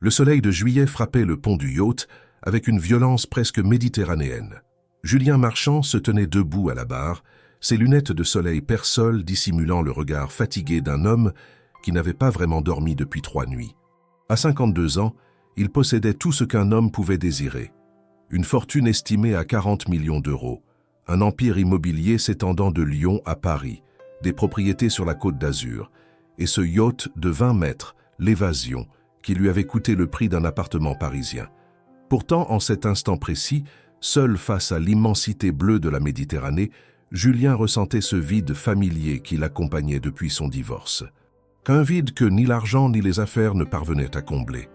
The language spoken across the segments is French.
Le soleil de juillet frappait le pont du yacht avec une violence presque méditerranéenne. Julien Marchand se tenait debout à la barre, ses lunettes de soleil persolent dissimulant le regard fatigué d'un homme qui n'avait pas vraiment dormi depuis 3 nuits. À 52 ans, il possédait tout ce qu'un homme pouvait désirer. Une fortune estimée à 40 millions d'euros, un empire immobilier s'étendant de Lyon à Paris, des propriétés sur la Côte d'Azur, et ce yacht de 20 mètres, l'Évasion, qui lui avait coûté le prix d'un appartement parisien. Pourtant, en cet instant précis, seul face à l'immensité bleue de la Méditerranée, Julien ressentait ce vide familier qui l'accompagnait depuis son divorce. Un vide que ni l'argent ni les affaires ne parvenaient à combler.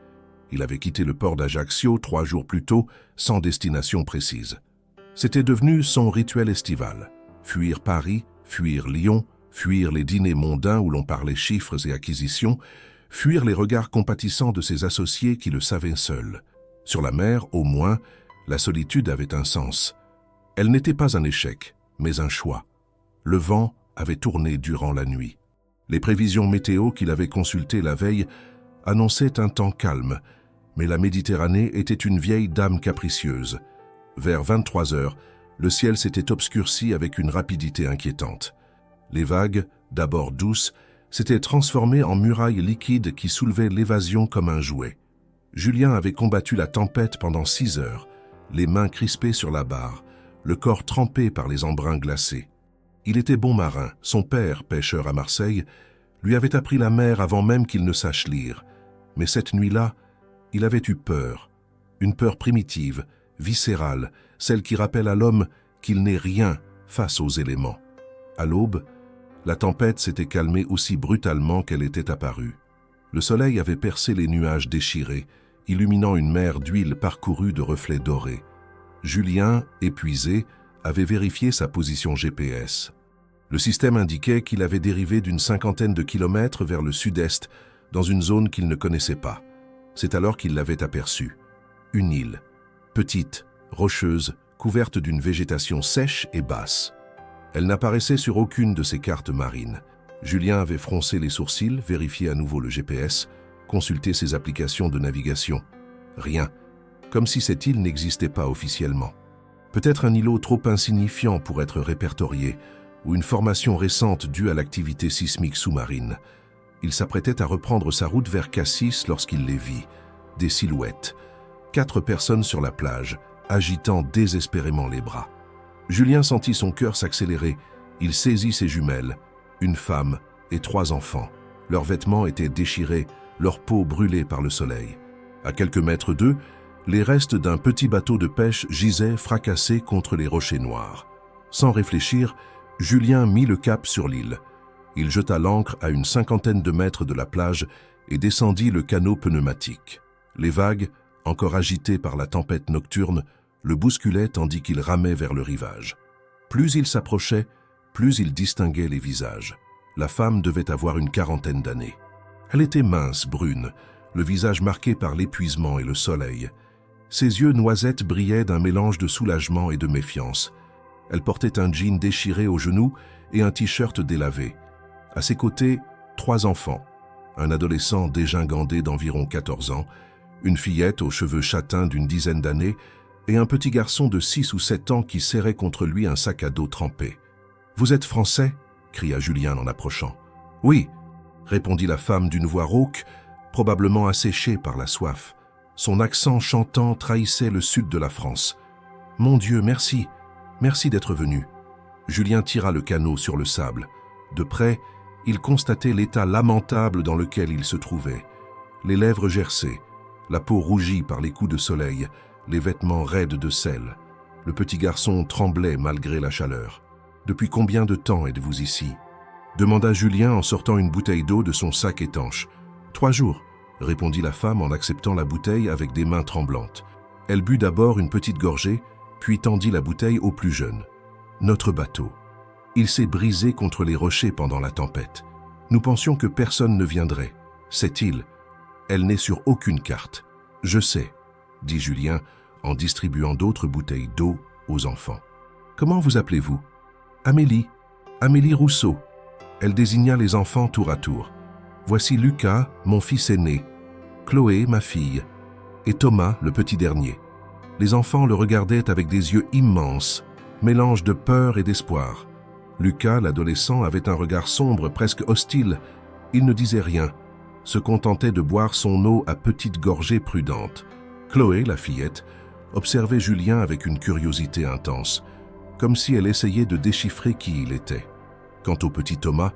Il avait quitté le port d'Ajaccio 3 jours plus tôt, sans destination précise. C'était devenu son rituel estival. Fuir Paris, fuir Lyon, fuir les dîners mondains où l'on parlait chiffres et acquisitions, fuir les regards compatissants de ses associés qui le savaient seuls. Sur la mer, au moins, la solitude avait un sens. Elle n'était pas un échec, mais un choix. Le vent avait tourné durant la nuit. Les prévisions météo qu'il avait consultées la veille annonçaient un temps calme, mais la Méditerranée était une vieille dame capricieuse. Vers 23 heures, le ciel s'était obscurci avec une rapidité inquiétante. Les vagues, d'abord douces, s'étaient transformées en murailles liquides qui soulevaient l'évasion comme un jouet. Julien avait combattu la tempête pendant 6 heures, les mains crispées sur la barre, le corps trempé par les embruns glacés. Il était bon marin, son père, pêcheur à Marseille, lui avait appris la mer avant même qu'il ne sache lire. Mais cette nuit-là, il avait eu peur, une peur primitive, viscérale, celle qui rappelle à l'homme qu'il n'est rien face aux éléments. À l'aube, la tempête s'était calmée aussi brutalement qu'elle était apparue. Le soleil avait percé les nuages déchirés, illuminant une mer d'huile parcourue de reflets dorés. Julien, épuisé, avait vérifié sa position GPS. Le système indiquait qu'il avait dérivé d'une 50aine de kilomètres vers le sud-est, dans une zone qu'il ne connaissait pas. C'est alors qu'il l'avait aperçue. Une île, petite, rocheuse, couverte d'une végétation sèche et basse. Elle n'apparaissait sur aucune de ses cartes marines. Julien avait froncé les sourcils, vérifié à nouveau le GPS, consulté ses applications de navigation. Rien, comme si cette île n'existait pas officiellement. Peut-être un îlot trop insignifiant pour être répertorié, ou une formation récente due à l'activité sismique sous-marine. Il s'apprêtait à reprendre sa route vers Cassis lorsqu'il les vit. Des silhouettes. 4 personnes sur la plage, agitant désespérément les bras. Julien sentit son cœur s'accélérer. Il saisit ses jumelles, une femme et 3 enfants. Leurs vêtements étaient déchirés, leur peau brûlée par le soleil. À quelques mètres d'eux, les restes d'un petit bateau de pêche gisaient fracassés contre les rochers noirs. Sans réfléchir, Julien mit le cap sur l'île. Il jeta l'ancre à une 50aine de mètres de la plage et descendit le canot pneumatique. Les vagues, encore agitées par la tempête nocturne, le bousculaient tandis qu'il ramait vers le rivage. Plus il s'approchait, plus il distinguait les visages. La femme devait avoir une 40aine d'années. Elle était mince, brune, le visage marqué par l'épuisement et le soleil. Ses yeux noisettes brillaient d'un mélange de soulagement et de méfiance. Elle portait un jean déchiré aux genoux et un t-shirt délavé. À ses côtés, 3 enfants. Un adolescent dégingandé d'environ 14 ans, une fillette aux cheveux châtains d'une 10aine d'années et un petit garçon de 6 ou 7 ans qui serrait contre lui un sac à dos trempé. « Vous êtes français ?» cria Julien en approchant. « Oui », répondit la femme d'une voix rauque, probablement asséchée par la soif. Son accent chantant trahissait le sud de la France. « Mon Dieu, merci. Merci d'être venu. » Julien tira le canot sur le sable. De près, il constatait l'état lamentable dans lequel il se trouvait. Les lèvres gercées, la peau rougie par les coups de soleil, les vêtements raides de sel. Le petit garçon tremblait malgré la chaleur. « Depuis combien de temps êtes-vous ici ?» demanda Julien en sortant une bouteille d'eau de son sac étanche. « 3 jours, répondit la femme en acceptant la bouteille avec des mains tremblantes. Elle but d'abord une petite gorgée, puis tendit la bouteille au plus jeune. « Notre bateau. Il s'est brisé contre les rochers pendant la tempête. Nous pensions que personne ne viendrait. Cette île, elle n'est sur aucune carte. Je sais, dit Julien en distribuant d'autres bouteilles d'eau aux enfants. Comment vous appelez-vous ? Amélie. Amélie Rousseau. Elle désigna les enfants tour à tour. Voici Lucas, mon fils aîné. Chloé, ma fille, et Thomas, le petit dernier. Les enfants le regardaient avec des yeux immenses, mélange de peur et d'espoir. Lucas, l'adolescent, avait un regard sombre, presque hostile. Il ne disait rien, se contentait de boire son eau à petites gorgées prudentes. Chloé, la fillette, observait Julien avec une curiosité intense, comme si elle essayait de déchiffrer qui il était. Quant au petit Thomas,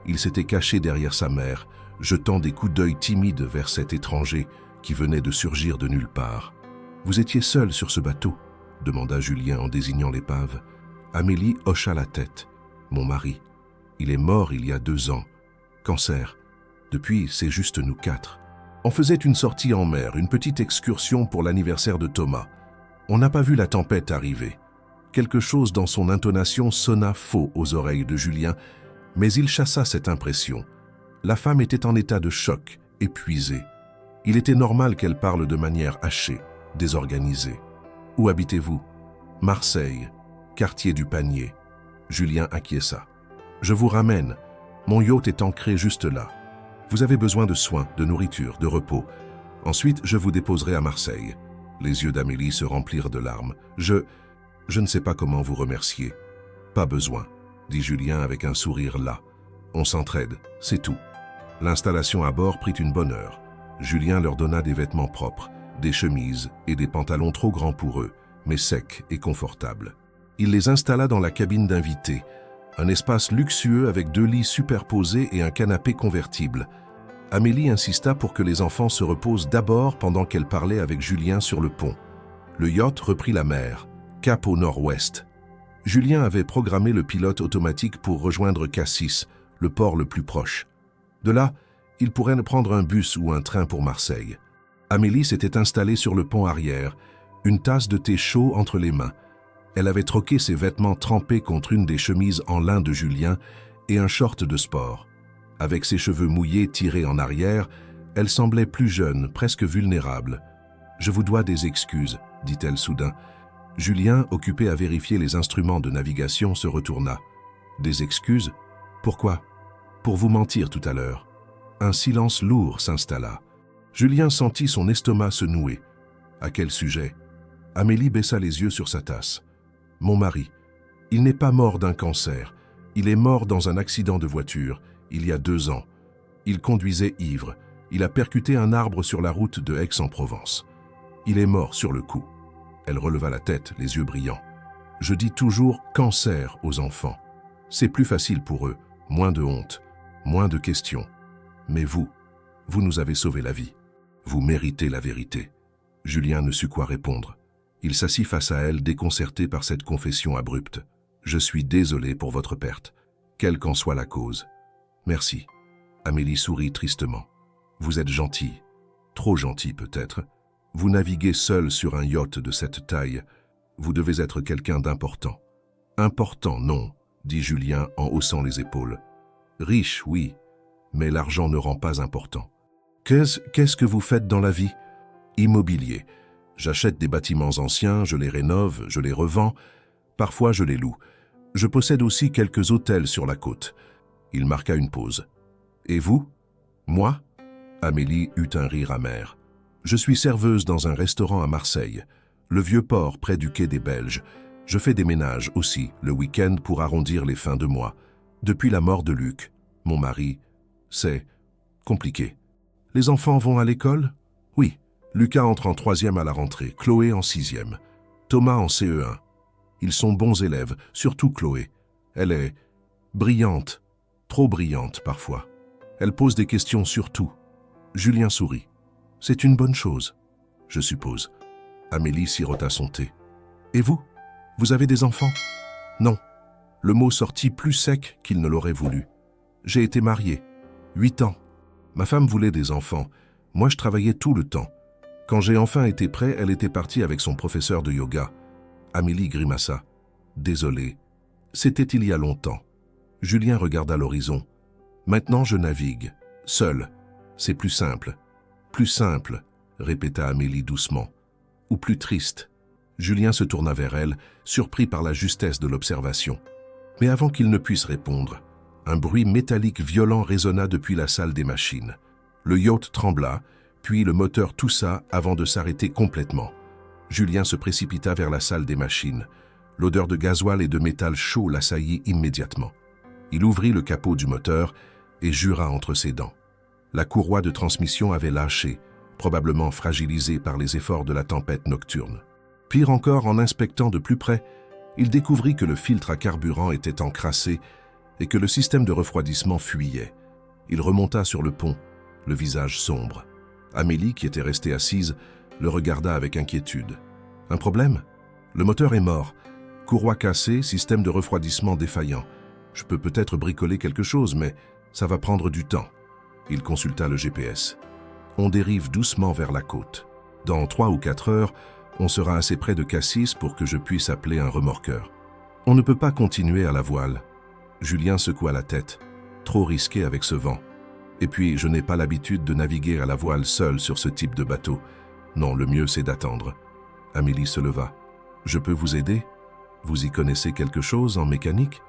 il s'était caché derrière sa mère, jetant des coups d'œil timides vers cet étranger qui venait de surgir de nulle part. « Vous étiez seul sur ce bateau ?» demanda Julien en désignant l'épave. Amélie hocha la tête. « Mon mari. Il est mort il y a 2 ans. Cancer. Depuis, c'est juste nous 4. On faisait une sortie en mer, une petite excursion pour l'anniversaire de Thomas. On n'a pas vu la tempête arriver. » Quelque chose dans son intonation sonna faux aux oreilles de Julien, mais il chassa cette impression. La femme était en état de choc, épuisée. Il était normal qu'elle parle de manière hachée, désorganisée. « Où habitez-vous ?»« Marseille, quartier du Panier. » Julien acquiesça. « Je vous ramène. Mon yacht est ancré juste là. Vous avez besoin de soins, de nourriture, de repos. Ensuite, je vous déposerai à Marseille. » Les yeux d'Amélie se remplirent de larmes. « Je ne sais pas comment vous remercier. »« Pas besoin, » dit Julien avec un sourire las. « On s'entraide, c'est tout. » L'installation à bord prit une bonne heure. Julien leur donna des vêtements propres, des chemises et des pantalons trop grands pour eux, mais secs et confortables. Il les installa dans la cabine d'invités, un espace luxueux avec 2 lits superposés et un canapé convertible. Amélie insista pour que les enfants se reposent d'abord pendant qu'elle parlait avec Julien sur le pont. Le yacht reprit la mer, cap au nord-ouest. Julien avait programmé le pilote automatique pour rejoindre Cassis, le port le plus proche. De là, il pourrait prendre un bus ou un train pour Marseille. Amélie s'était installée sur le pont arrière, une tasse de thé chaud entre les mains. Elle avait troqué ses vêtements trempés contre une des chemises en lin de Julien et un short de sport. Avec ses cheveux mouillés tirés en arrière, elle semblait plus jeune, presque vulnérable. « Je vous dois des excuses », dit-elle soudain. Julien, occupé à vérifier les instruments de navigation, se retourna. « Des excuses ? Pourquoi ? Pour vous mentir tout à l'heure. » Un silence lourd s'installa. Julien sentit son estomac se nouer. À quel sujet ? Amélie baissa les yeux sur sa tasse. « Mon mari, il n'est pas mort d'un cancer. Il est mort dans un accident de voiture, il y a 2 ans. Il conduisait ivre. Il a percuté un arbre sur la route de Aix-en-Provence. Il est mort sur le coup. » Elle releva la tête, les yeux brillants. « Je dis toujours cancer aux enfants. C'est plus facile pour eux, moins de honte, moins de questions. Mais vous nous avez sauvé la vie. Vous méritez la vérité. » Julien ne sut quoi répondre. Il s'assit face à elle, déconcerté par cette confession abrupte. « Je suis désolé pour votre perte, quelle qu'en soit la cause. »« Merci. » Amélie sourit tristement. « Vous êtes gentil, trop gentil peut-être. Vous naviguez seul sur un yacht de cette taille. Vous devez être quelqu'un d'important. »« Important, non, » dit Julien en haussant les épaules. « Riche, oui, mais l'argent ne rend pas important. »« Qu'est-ce que vous faites dans la vie ?»« Immobilier. J'achète des bâtiments anciens, je les rénove, je les revends. Parfois, je les loue. Je possède aussi quelques hôtels sur la côte. » Il marqua une pause. « Et vous ?»« Moi ?» Amélie eut un rire amer. « Je suis serveuse dans un restaurant à Marseille, le Vieux-Port près du quai des Belges. Je fais des ménages aussi, le week-end pour arrondir les fins de mois. Depuis la mort de Luc, mon mari, c'est compliqué. Les enfants vont à l'école ? Oui. Lucas entre en 3e à la rentrée, Chloé en 6e, Thomas en CE1. Ils sont bons élèves, surtout Chloé. Elle est brillante, trop brillante parfois. Elle pose des questions sur tout. Julien sourit. C'est une bonne chose, je suppose. Amélie sirota son thé. Et vous ? Vous avez des enfants ? Non. Le mot sortit plus sec qu'il ne l'aurait voulu. J'ai été marié. 8 ans. Ma femme voulait des enfants. Moi, je travaillais tout le temps. Quand j'ai enfin été prêt, elle était partie avec son professeur de yoga. Amélie grimaça. Désolé. C'était il y a longtemps. Julien regarda l'horizon. Maintenant, je navigue. Seul. C'est plus simple. Plus simple, répéta Amélie doucement. Ou plus triste. Julien se tourna vers elle, surpris par la justesse de l'observation. Mais avant qu'il ne puisse répondre, un bruit métallique violent résonna depuis la salle des machines. Le yacht trembla, Puis le moteur toussa avant de s'arrêter complètement. Julien se précipita vers la salle des machines. L'odeur de gasoil et de métal chaud l'assaillit immédiatement. Il ouvrit le capot du moteur et jura entre ses dents. La courroie de transmission avait lâché, probablement fragilisée par les efforts de la tempête nocturne. Pire encore, en inspectant de plus près, il découvrit que le filtre à carburant était encrassé et que le système de refroidissement fuyait. Il remonta sur le pont, le visage sombre. Amélie, qui était restée assise, le regarda avec inquiétude. « Un problème ? Le moteur est mort. Courroie cassée, système de refroidissement défaillant. Je peux peut-être bricoler quelque chose, mais ça va prendre du temps. » Il consulta le GPS. « On dérive doucement vers la côte. Dans 3 ou 4 heures, on sera assez près de Cassis pour que je puisse appeler un remorqueur. On ne peut pas continuer à la voile. » Julien secoua la tête. Trop risqué avec ce vent. Et puis, je n'ai pas l'habitude de naviguer à la voile seul sur ce type de bateau. Non, le mieux c'est d'attendre. Amélie se leva. « Je peux vous aider ? Vous y connaissez quelque chose en mécanique ?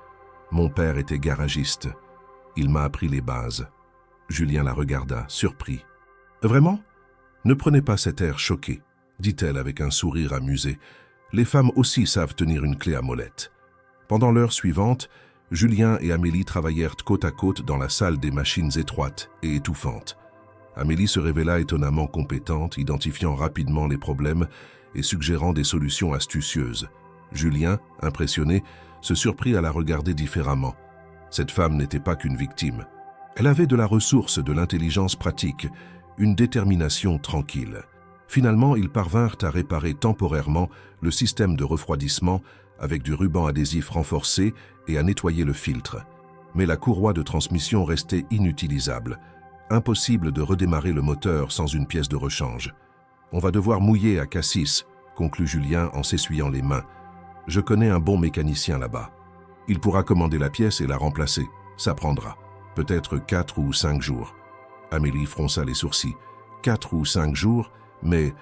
Mon père était garagiste. Il m'a appris les bases. » Julien la regarda, surpris. « Vraiment ? Ne prenez pas cet air choqué, dit-elle avec un sourire amusé. Les femmes aussi savent tenir une clé à molette. » Pendant l'heure suivante, Julien et Amélie travaillèrent côte à côte dans la salle des machines étroites et étouffantes. Amélie se révéla étonnamment compétente, identifiant rapidement les problèmes et suggérant des solutions astucieuses. Julien, impressionné, se surprit à la regarder différemment. Cette femme n'était pas qu'une victime. Elle avait de la ressource, de l'intelligence pratique, une détermination tranquille. Finalement, ils parvinrent à réparer temporairement le système de refroidissement avec du ruban adhésif renforcé et à nettoyer le filtre. Mais la courroie de transmission restait inutilisable. Impossible de redémarrer le moteur sans une pièce de rechange. « On va devoir mouiller à Cassis », conclut Julien en s'essuyant les mains. « Je connais un bon mécanicien là-bas. Il pourra commander la pièce et la remplacer. Ça prendra. Peut-être 4 ou 5 jours. » Amélie fronça les sourcils. « 4 ou 5 jours, mais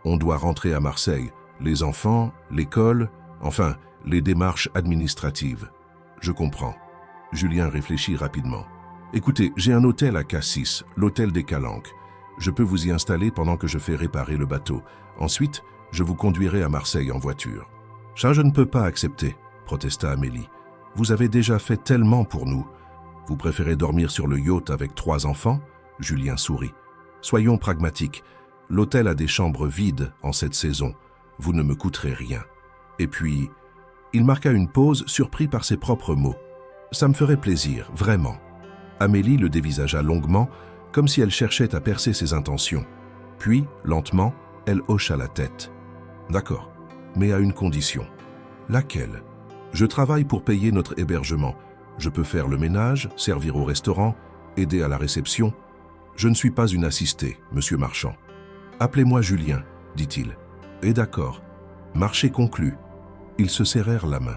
on doit rentrer à Marseille. Les enfants, l'école, enfin, les démarches administratives. » Je comprends. Julien réfléchit rapidement. « Écoutez, j'ai un hôtel à Cassis, l'hôtel des Calanques. Je peux vous y installer pendant que je fais réparer le bateau. Ensuite, je vous conduirai à Marseille en voiture. »« Ça, je ne peux pas accepter, » protesta Amélie. « Vous avez déjà fait tellement pour nous. Vous préférez dormir sur le yacht avec 3 enfants ?» Julien sourit. « Soyons pragmatiques. L'hôtel a des chambres vides en cette saison. Vous ne me coûterez rien. » Et puis, il marqua une pause, surpris par ses propres mots. « Ça me ferait plaisir, vraiment. » Amélie le dévisagea longuement, comme si elle cherchait à percer ses intentions. Puis, lentement, elle hocha la tête. « D'accord, mais à une condition. »« Laquelle ? » ?»« Je travaille pour payer notre hébergement. Je peux faire le ménage, servir au restaurant, aider à la réception. Je ne suis pas une assistée, monsieur Marchand. »« Appelez-moi Julien, » dit-il. « Et d'accord. » Marché conclu. Ils se serrèrent la main.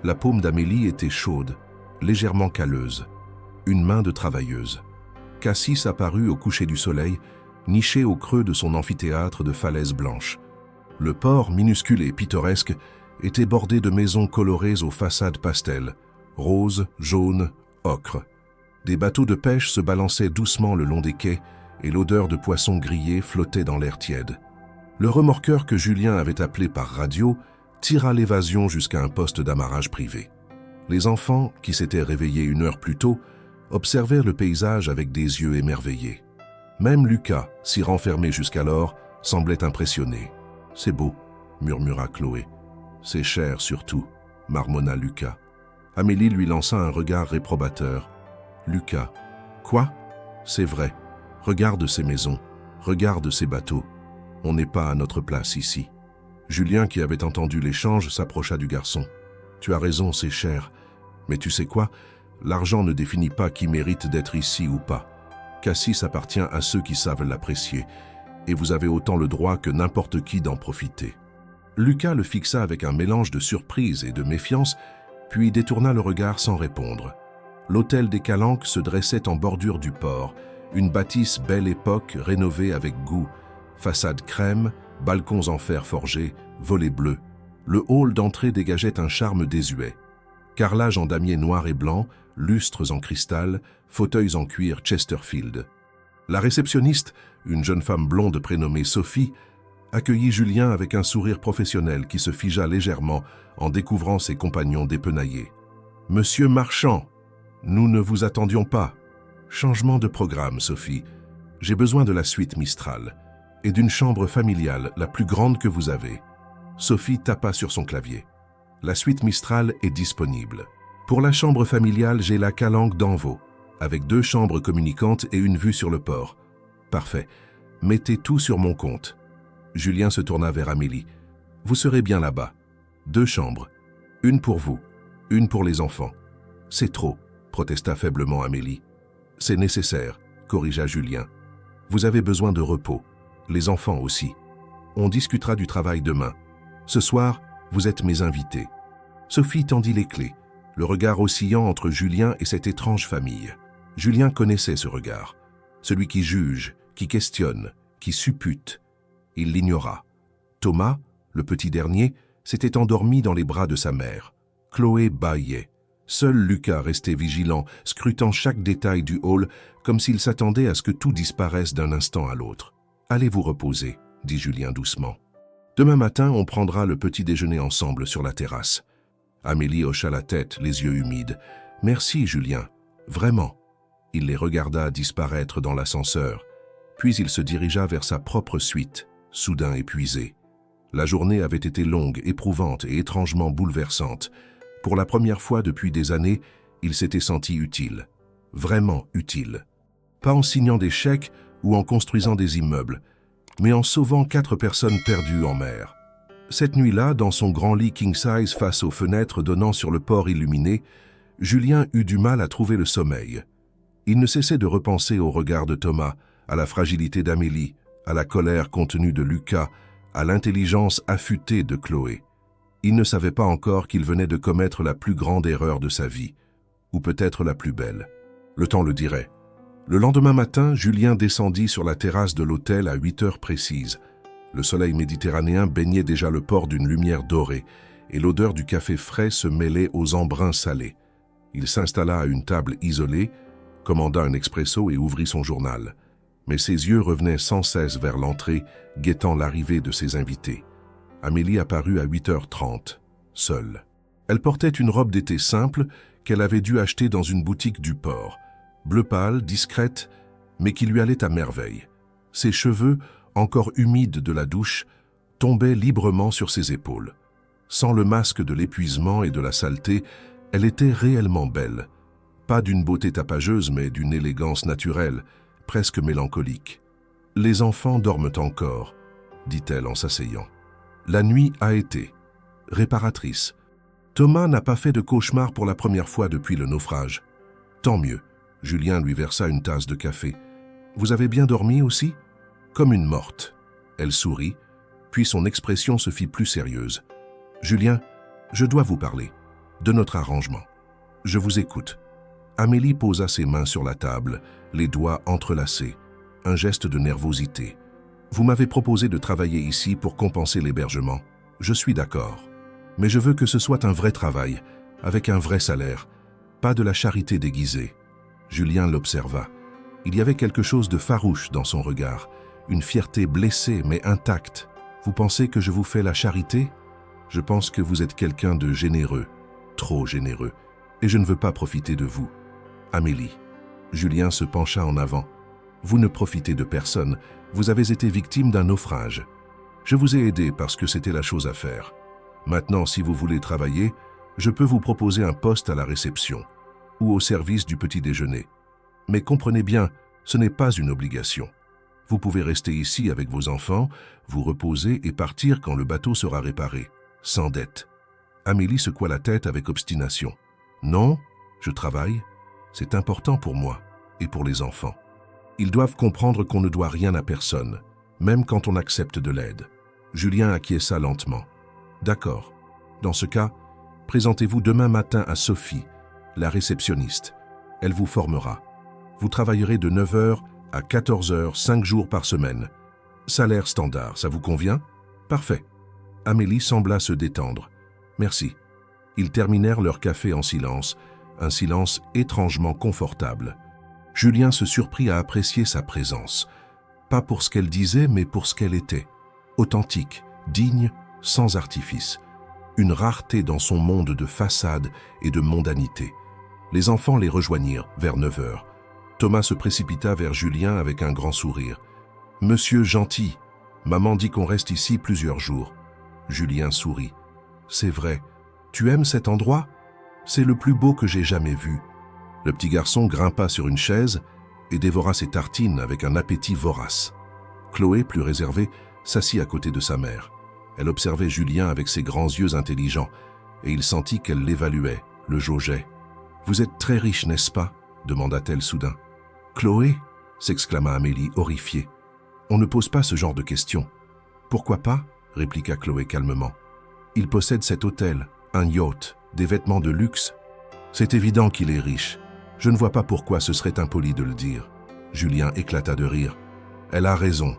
La paume d'Amélie était chaude, légèrement calleuse. Une main de travailleuse. Cassis apparut au coucher du soleil, niché au creux de son amphithéâtre de falaises blanches. Le port, minuscule et pittoresque, était bordé de maisons colorées aux façades pastel, rose, jaune, ocre. Des bateaux de pêche se balançaient doucement le long des quais et l'odeur de poissons grillés flottait dans l'air tiède. Le remorqueur que Julien avait appelé par radio tira l'évasion jusqu'à un poste d'amarrage privé. Les enfants, qui s'étaient réveillés 1 heure plus tôt, observèrent le paysage avec des yeux émerveillés. Même Lucas, si renfermé jusqu'alors, semblait impressionné. « C'est beau », murmura Chloé. « C'est cher surtout », marmonna Lucas. Amélie lui lança un regard réprobateur. « Lucas, quoi ? C'est vrai. Regarde ces maisons, regarde ces bateaux. On n'est pas à notre place ici. » Julien, qui avait entendu l'échange, s'approcha du garçon. « Tu as raison, c'est cher. Mais tu sais quoi ? L'argent ne définit pas qui mérite d'être ici ou pas. Cassis appartient à ceux qui savent l'apprécier, et vous avez autant le droit que n'importe qui d'en profiter. » Lucas le fixa avec un mélange de surprise et de méfiance, puis détourna le regard sans répondre. L'hôtel des Calanques se dressait en bordure du port, une bâtisse belle époque rénovée avec goût, façade crème, balcons en fer forgé, volets bleus. Le hall d'entrée dégageait un charme désuet. Carrelage en damier noir et blanc, lustres en cristal, fauteuils en cuir Chesterfield. La réceptionniste, une jeune femme blonde prénommée Sophie, accueillit Julien avec un sourire professionnel qui se figea légèrement en découvrant ses compagnons dépenaillés. « Monsieur Marchand, nous ne vous attendions pas. Changement de programme, Sophie. J'ai besoin de la suite Mistral et d'une chambre familiale la plus grande que vous avez. » Sophie tapa sur son clavier. « La suite Mistral est disponible. Pour la chambre familiale, j'ai la calanque d'Anvaux, avec 2 chambres communicantes et une vue sur le port. Parfait. Mettez tout sur mon compte. » Julien se tourna vers Amélie. « Vous serez bien là-bas. 2 chambres. Une pour vous, une pour les enfants. »« C'est trop, » protesta faiblement Amélie. « C'est nécessaire, » corrigea Julien. « Vous avez besoin de repos. Les enfants aussi. On discutera du travail demain. Ce soir, vous êtes mes invités. » Sophie tendit les clés, le regard oscillant entre Julien et cette étrange famille. Julien connaissait ce regard, celui qui juge, qui questionne, qui suppute. Il l'ignora. Thomas, le petit dernier, s'était endormi dans les bras de sa mère. Chloé bâillait. Seul Lucas restait vigilant, scrutant chaque détail du hall comme s'il s'attendait à ce que tout disparaisse d'un instant à l'autre. « Allez vous reposer, » dit Julien doucement. « Demain matin, on prendra le petit déjeuner ensemble sur la terrasse. » Amélie hocha la tête, les yeux humides. « Merci, Julien. Vraiment. » Il les regarda disparaître dans l'ascenseur, puis il se dirigea vers sa propre suite, soudain épuisé. La journée avait été longue, éprouvante et étrangement bouleversante. Pour la première fois depuis des années, il s'était senti utile. Vraiment utile. Pas en signant des chèques ou en construisant des immeubles, mais en sauvant 4 personnes perdues en mer. Cette nuit-là, dans son grand lit king-size face aux fenêtres donnant sur le port illuminé, Julien eut du mal à trouver le sommeil. Il ne cessait de repenser au regard de Thomas, à la fragilité d'Amélie, à la colère contenue de Lucas, à l'intelligence affûtée de Chloé. Il ne savait pas encore qu'il venait de commettre la plus grande erreur de sa vie, ou peut-être la plus belle. Le temps le dirait. Le lendemain matin, Julien descendit sur la terrasse de l'hôtel à 8 heures précises. Le soleil méditerranéen baignait déjà le port d'une lumière dorée, et l'odeur du café frais se mêlait aux embruns salés. Il s'installa à une table isolée, commanda un expresso et ouvrit son journal. Mais ses yeux revenaient sans cesse vers l'entrée, guettant l'arrivée de ses invités. Amélie apparut à 8h30, seule. Elle portait une robe d'été simple qu'elle avait dû acheter dans une boutique du port. Bleu pâle, discrète, mais qui lui allait à merveille. Ses cheveux, encore humides de la douche, tombaient librement sur ses épaules. Sans le masque de l'épuisement et de la saleté, elle était réellement belle. Pas d'une beauté tapageuse, mais d'une élégance naturelle, presque mélancolique. « Les enfants dorment encore », dit-elle en s'asseyant. « La nuit a été réparatrice. Thomas n'a pas fait de cauchemar pour la première fois depuis le naufrage. Tant mieux. » Julien lui versa une tasse de café. « Vous avez bien dormi aussi ?» Comme une morte. Elle sourit, puis son expression se fit plus sérieuse. « Julien, je dois vous parler. De notre arrangement. Je vous écoute. » Amélie posa ses mains sur la table, les doigts entrelacés, un geste de nervosité. « Vous m'avez proposé de travailler ici pour compenser l'hébergement. Je suis d'accord. Mais je veux que ce soit un vrai travail, avec un vrai salaire, pas de la charité déguisée. » Julien l'observa. Il y avait quelque chose de farouche dans son regard, une fierté blessée mais intacte. « Vous pensez que je vous fais la charité ? Je pense que vous êtes quelqu'un de généreux, trop généreux, et je ne veux pas profiter de vous. » Amélie. Julien se pencha en avant. « Vous ne profitez de personne, vous avez été victime d'un naufrage. Je vous ai aidé parce que c'était la chose à faire. Maintenant, si vous voulez travailler, je peux vous proposer un poste à la réception ou au service du petit déjeuner. Mais comprenez bien, ce n'est pas une obligation. Vous pouvez rester ici avec vos enfants, vous reposer et partir quand le bateau sera réparé, sans dette. » Amélie secoua la tête avec obstination. « Non, je travaille. C'est important pour moi et pour les enfants. Ils doivent comprendre qu'on ne doit rien à personne, même quand on accepte de l'aide. » Julien acquiesça lentement. « D'accord. Dans ce cas, présentez-vous demain matin à Sophie, la réceptionniste. Elle vous formera. Vous travaillerez de 9h à 14h, 5 jours par semaine. Salaire standard, ça vous convient ? Parfait. » Amélie sembla se détendre. « Merci. » Ils terminèrent leur café en silence, un silence étrangement confortable. Julien se surprit à apprécier sa présence. Pas pour ce qu'elle disait, mais pour ce qu'elle était. Authentique, digne, sans artifice. Une rareté dans son monde de façade et de mondanité. Les enfants les rejoignirent vers 9 heures. Thomas se précipita vers Julien avec un grand sourire. « Monsieur gentil, maman dit qu'on reste ici plusieurs jours. » Julien sourit. « C'est vrai. Tu aimes cet endroit? C'est le plus beau que j'ai jamais vu. » Le petit garçon grimpa sur une chaise et dévora ses tartines avec un appétit vorace. Chloé, plus réservée, s'assit à côté de sa mère. Elle observait Julien avec ses grands yeux intelligents et il sentit qu'elle l'évaluait, le jaugeait. « Vous êtes très riche, n'est-ce pas ?» demanda-t-elle soudain. « Chloé ?» s'exclama Amélie, horrifiée. « On ne pose pas ce genre de questions. »« Pourquoi pas ?» répliqua Chloé calmement. « Il possède cet hôtel, un yacht, des vêtements de luxe. C'est évident qu'il est riche. Je ne vois pas pourquoi ce serait impoli de le dire. » Julien éclata de rire. « Elle a raison.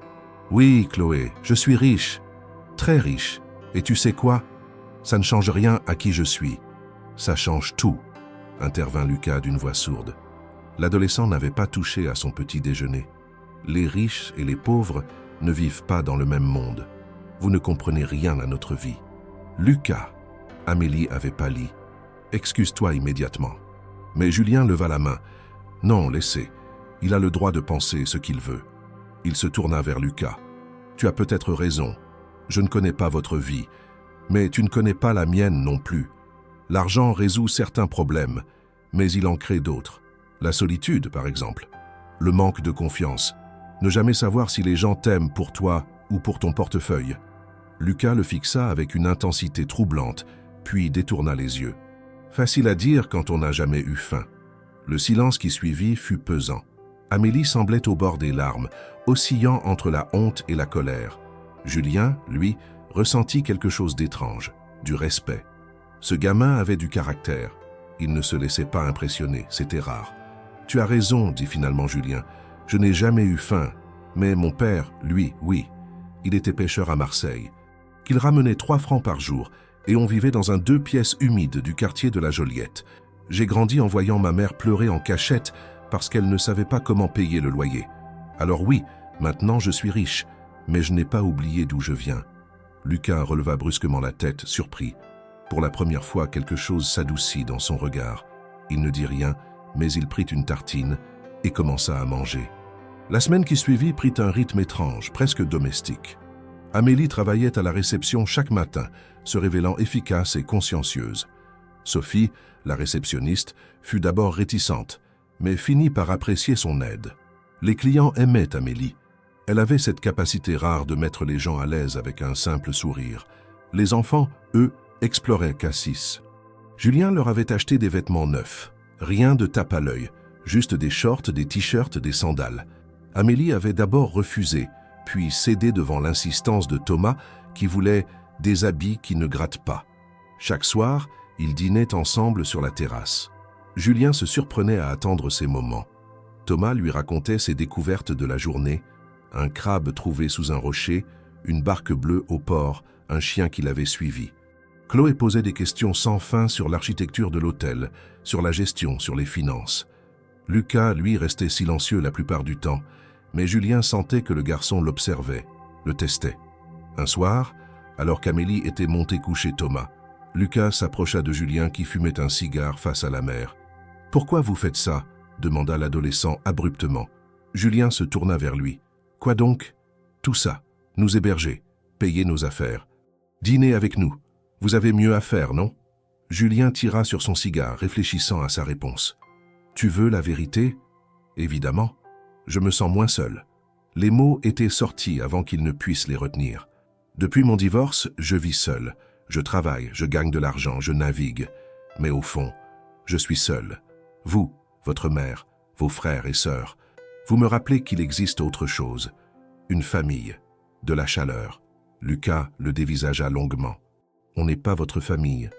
Oui, Chloé, je suis riche. Très riche. Et tu sais quoi? Ça ne change rien à qui je suis. Ça change tout, » intervint Lucas d'une voix sourde. L'adolescent n'avait pas touché à son petit déjeuner. Les riches et les pauvres ne vivent pas dans le même monde. Vous ne comprenez rien à notre vie. Lucas, Amélie avait pâli. Excuse-toi immédiatement. Mais Julien leva la main. Non, laissez. Il a le droit de penser ce qu'il veut. Il se tourna vers Lucas. Tu as peut-être raison. Je ne connais pas votre vie, mais tu ne connais pas la mienne non plus. L'argent résout certains problèmes, mais il en crée d'autres. La solitude, par exemple. Le manque de confiance. Ne jamais savoir si les gens t'aiment pour toi ou pour ton portefeuille. Lucas le fixa avec une intensité troublante, puis détourna les yeux. Facile à dire quand on n'a jamais eu faim. Le silence qui suivit fut pesant. Amélie semblait au bord des larmes, oscillant entre la honte et la colère. Julien, lui, ressentit quelque chose d'étrange, du respect. Ce gamin avait du caractère. Il ne se laissait pas impressionner, c'était rare. « Tu as raison, dit finalement Julien. Je n'ai jamais eu faim. Mais mon père, lui, oui. Il était pêcheur à Marseille. Qu'il ramenait 3 francs par jour et on vivait dans un 2 pièces humide du quartier de la Joliette. J'ai grandi en voyant ma mère pleurer en cachette parce qu'elle ne savait pas comment payer le loyer. Alors oui, maintenant je suis riche, mais je n'ai pas oublié d'où je viens. » Lucas releva brusquement la tête, surpris. Pour la première fois, quelque chose s'adoucit dans son regard. Il ne dit rien, mais il prit une tartine et commença à manger. La semaine qui suivit prit un rythme étrange, presque domestique. Amélie travaillait à la réception chaque matin, se révélant efficace et consciencieuse. Sophie, la réceptionniste, fut d'abord réticente, mais finit par apprécier son aide. Les clients aimaient Amélie. Elle avait cette capacité rare de mettre les gens à l'aise avec un simple sourire. Les enfants, eux, exploraient Cassis. Julien leur avait acheté des vêtements neufs. Rien de tape à l'œil, juste des shorts, des t-shirts, des sandales. Amélie avait d'abord refusé, puis cédé devant l'insistance de Thomas qui voulait des habits qui ne grattent pas. Chaque soir, ils dînaient ensemble sur la terrasse. Julien se surprenait à attendre ces moments. Thomas lui racontait ses découvertes de la journée, un crabe trouvé sous un rocher, une barque bleue au port, un chien qui l'avait suivi. Chloé posait des questions sans fin sur l'architecture de l'hôtel, sur la gestion, sur les finances. Lucas, lui, restait silencieux la plupart du temps, mais Julien sentait que le garçon l'observait, le testait. Un soir, alors qu'Amélie était montée coucher Thomas, Lucas s'approcha de Julien qui fumait un cigare face à la mer. « Pourquoi vous faites ça ?» demanda l'adolescent abruptement. Julien se tourna vers lui. « Quoi donc ?»« Tout ça. Nous héberger, payer nos affaires. Dîner avec nous. Vous avez mieux à faire, non ?» Julien tira sur son cigare, réfléchissant à sa réponse. « Tu veux la vérité ?»« Évidemment. Je me sens moins seul. » Les mots étaient sortis avant qu'il ne puisse les retenir. « Depuis mon divorce, je vis seul. Je travaille, je gagne de l'argent, je navigue. Mais au fond, je suis seul. Vous, votre mère, vos frères et sœurs, vous me rappelez qu'il existe autre chose. Une famille, de la chaleur. » Lucas le dévisagea longuement. « On n'est pas votre famille.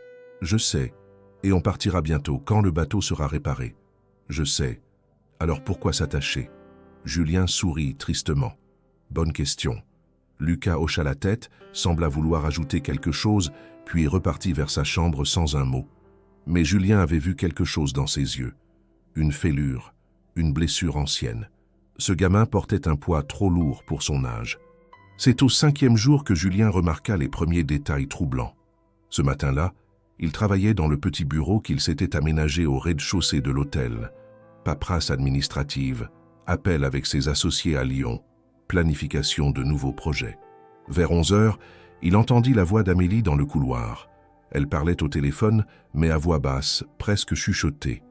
Je sais. Et on partira bientôt, quand le bateau sera réparé. Je sais. Alors pourquoi s'attacher ?» Julien sourit tristement. « Bonne question. » Lucas hocha la tête, sembla vouloir ajouter quelque chose, puis repartit vers sa chambre sans un mot. Mais Julien avait vu quelque chose dans ses yeux. Une fêlure, une blessure ancienne. Ce gamin portait un poids trop lourd pour son âge. C'est au 5e jour que Julien remarqua les premiers détails troublants. Ce matin-là, il travaillait dans le petit bureau qu'il s'était aménagé au rez-de-chaussée de l'hôtel. Paperasse administrative, appel avec ses associés à Lyon, planification de nouveaux projets. Vers 11 heures, il entendit la voix d'Amélie dans le couloir. Elle parlait au téléphone, mais à voix basse, presque chuchotée.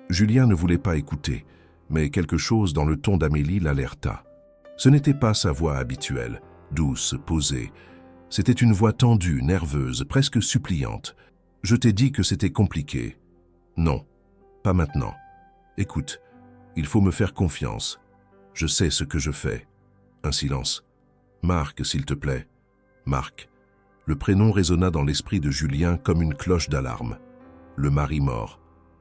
Julien ne voulait pas écouter, mais quelque chose dans le ton d'Amélie l'alerta. Ce n'était pas sa voix habituelle, douce, posée. C'était une voix tendue, nerveuse, presque suppliante. « Je t'ai dit que c'était compliqué. »« Non, pas maintenant. Écoute, il faut me faire confiance. Je sais ce que je fais. » Un silence. « Marc, s'il te plaît. »« Marc. » Le prénom résonna dans l'esprit de Julien comme une cloche d'alarme. Le mari mort.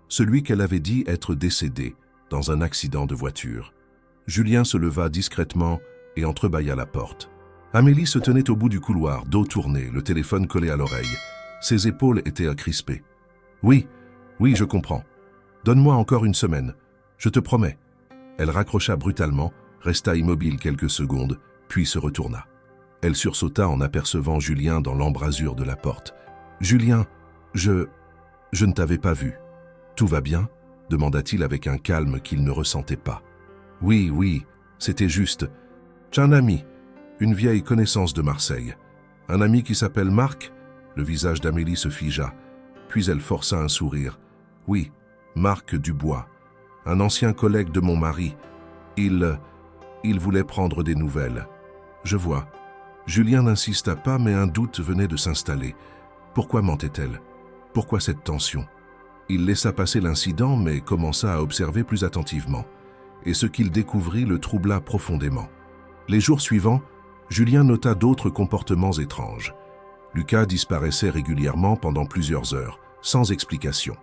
Celui qu'elle avait dit être décédé dans un accident de voiture. Julien se leva discrètement et entrebâilla la porte. Amélie se tenait au bout du couloir, dos tourné, le téléphone collé à l'oreille. Ses épaules étaient crispées. « Oui, je comprends. Donne-moi encore une semaine. Je te promets. » Elle raccrocha brutalement, resta immobile quelques secondes, puis se retourna. Elle sursauta en apercevant Julien dans l'embrasure de la porte. « Julien, je ne t'avais pas vu. Tout va bien ?» demanda-t-il avec un calme qu'il ne ressentait pas. « Oui, c'était juste. J'ai un ami, une vieille connaissance de Marseille. Un ami qui s'appelle Marc ?» Le visage d'Amélie se figea, puis elle força un sourire. « Oui, Marc Dubois, un ancien collègue de mon mari. Il voulait prendre des nouvelles. » « Je vois. » Julien n'insista pas, mais un doute venait de s'installer. Pourquoi mentait-elle? Pourquoi cette tension? Il laissa passer l'incident, mais commença à observer plus attentivement. Et ce qu'il découvrit le troubla profondément. Les jours suivants, Julien nota d'autres comportements étranges. Lucas disparaissait régulièrement pendant plusieurs heures, sans explication.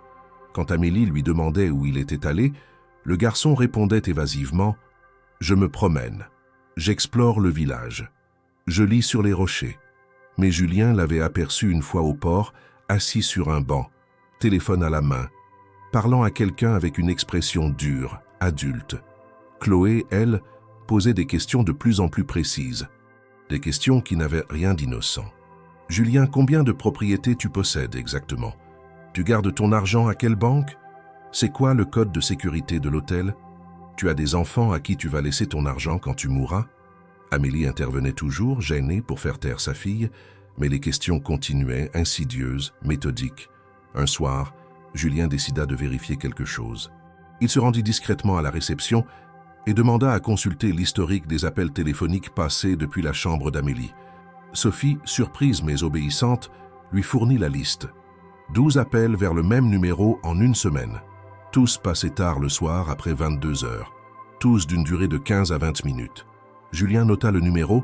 Quand Amélie lui demandait où il était allé, le garçon répondait évasivement « Je me promène. J'explore le village. Je lis sur les rochers. » Mais Julien l'avait aperçu une fois au port, assis sur un banc, téléphone à la main, parlant à quelqu'un avec une expression dure, adulte. Chloé, elle, posait des questions de plus en plus précises. Des questions qui n'avaient rien d'innocent. « Julien, combien de propriétés tu possèdes exactement? Tu gardes ton argent à quelle banque? C'est quoi le code de sécurité de l'hôtel? Tu as des enfants à qui tu vas laisser ton argent quand tu mourras ?» Amélie intervenait toujours, gênée pour faire taire sa fille, mais les questions continuaient, insidieuses, méthodiques. Un soir, Julien décida de vérifier quelque chose. Il se rendit discrètement à la réception et demanda à consulter l'historique des appels téléphoniques passés depuis la chambre d'Amélie. Sophie, surprise mais obéissante, lui fournit la liste. 12 appels vers le même numéro en une semaine. Tous passés tard le soir après 22 heures. Tous d'une durée de 15 à 20 minutes. Julien nota le numéro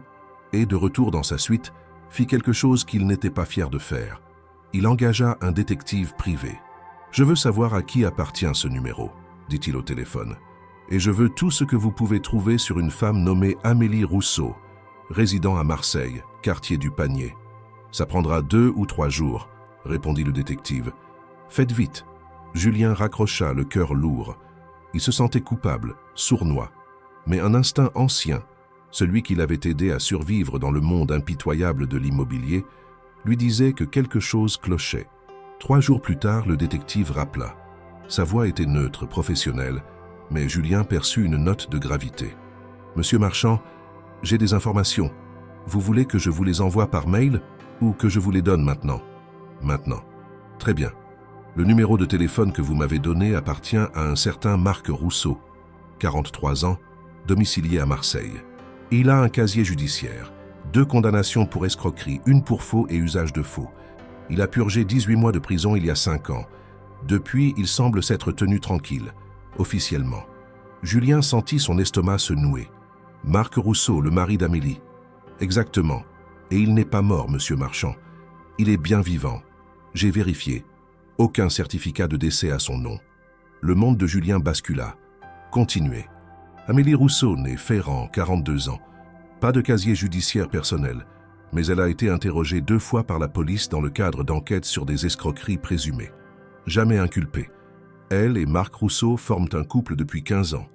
et, de retour dans sa suite, fit quelque chose qu'il n'était pas fier de faire. Il engagea un détective privé. « Je veux savoir à qui appartient ce numéro, » dit-il au téléphone. « Et je veux tout ce que vous pouvez trouver sur une femme nommée Amélie Rousseau, résidant à Marseille, quartier du Panier. Ça prendra 2 ou 3 jours, » répondit le détective. « Faites vite. » Julien raccrocha, le cœur lourd. Il se sentait coupable, sournois, mais un instinct ancien, celui qui l'avait aidé à survivre dans le monde impitoyable de l'immobilier, lui disait que quelque chose clochait. 3 jours plus tard, le détective rappela. Sa voix était neutre, professionnelle, mais Julien perçut une note de gravité. « Monsieur Marchand, j'ai des informations. Vous voulez que je vous les envoie par mail ou que je vous les donne maintenant ?»« Maintenant. » « Très bien. Le numéro de téléphone que vous m'avez donné appartient à un certain Marc Rousseau, 43 ans, domicilié à Marseille. Il a un casier judiciaire, 2 condamnations pour escroquerie, 1 pour faux et usage de faux. Il a purgé 18 mois de prison il y a 5 ans. Depuis, il semble s'être tenu tranquille, officiellement. Julien sentit son estomac se nouer. Marc Rousseau, le mari d'Amélie. Exactement. Et il n'est pas mort, monsieur Marchand. Il est bien vivant. J'ai vérifié. Aucun certificat de décès à son nom. Le monde de Julien bascula. Continuez. Amélie Rousseau, née Ferrand, 42 ans. Pas de casier judiciaire personnel, mais elle a été interrogée 2 fois par la police dans le cadre d'enquêtes sur des escroqueries présumées. Jamais inculpée. Elle et Marc Rousseau forment un couple depuis 15 ans.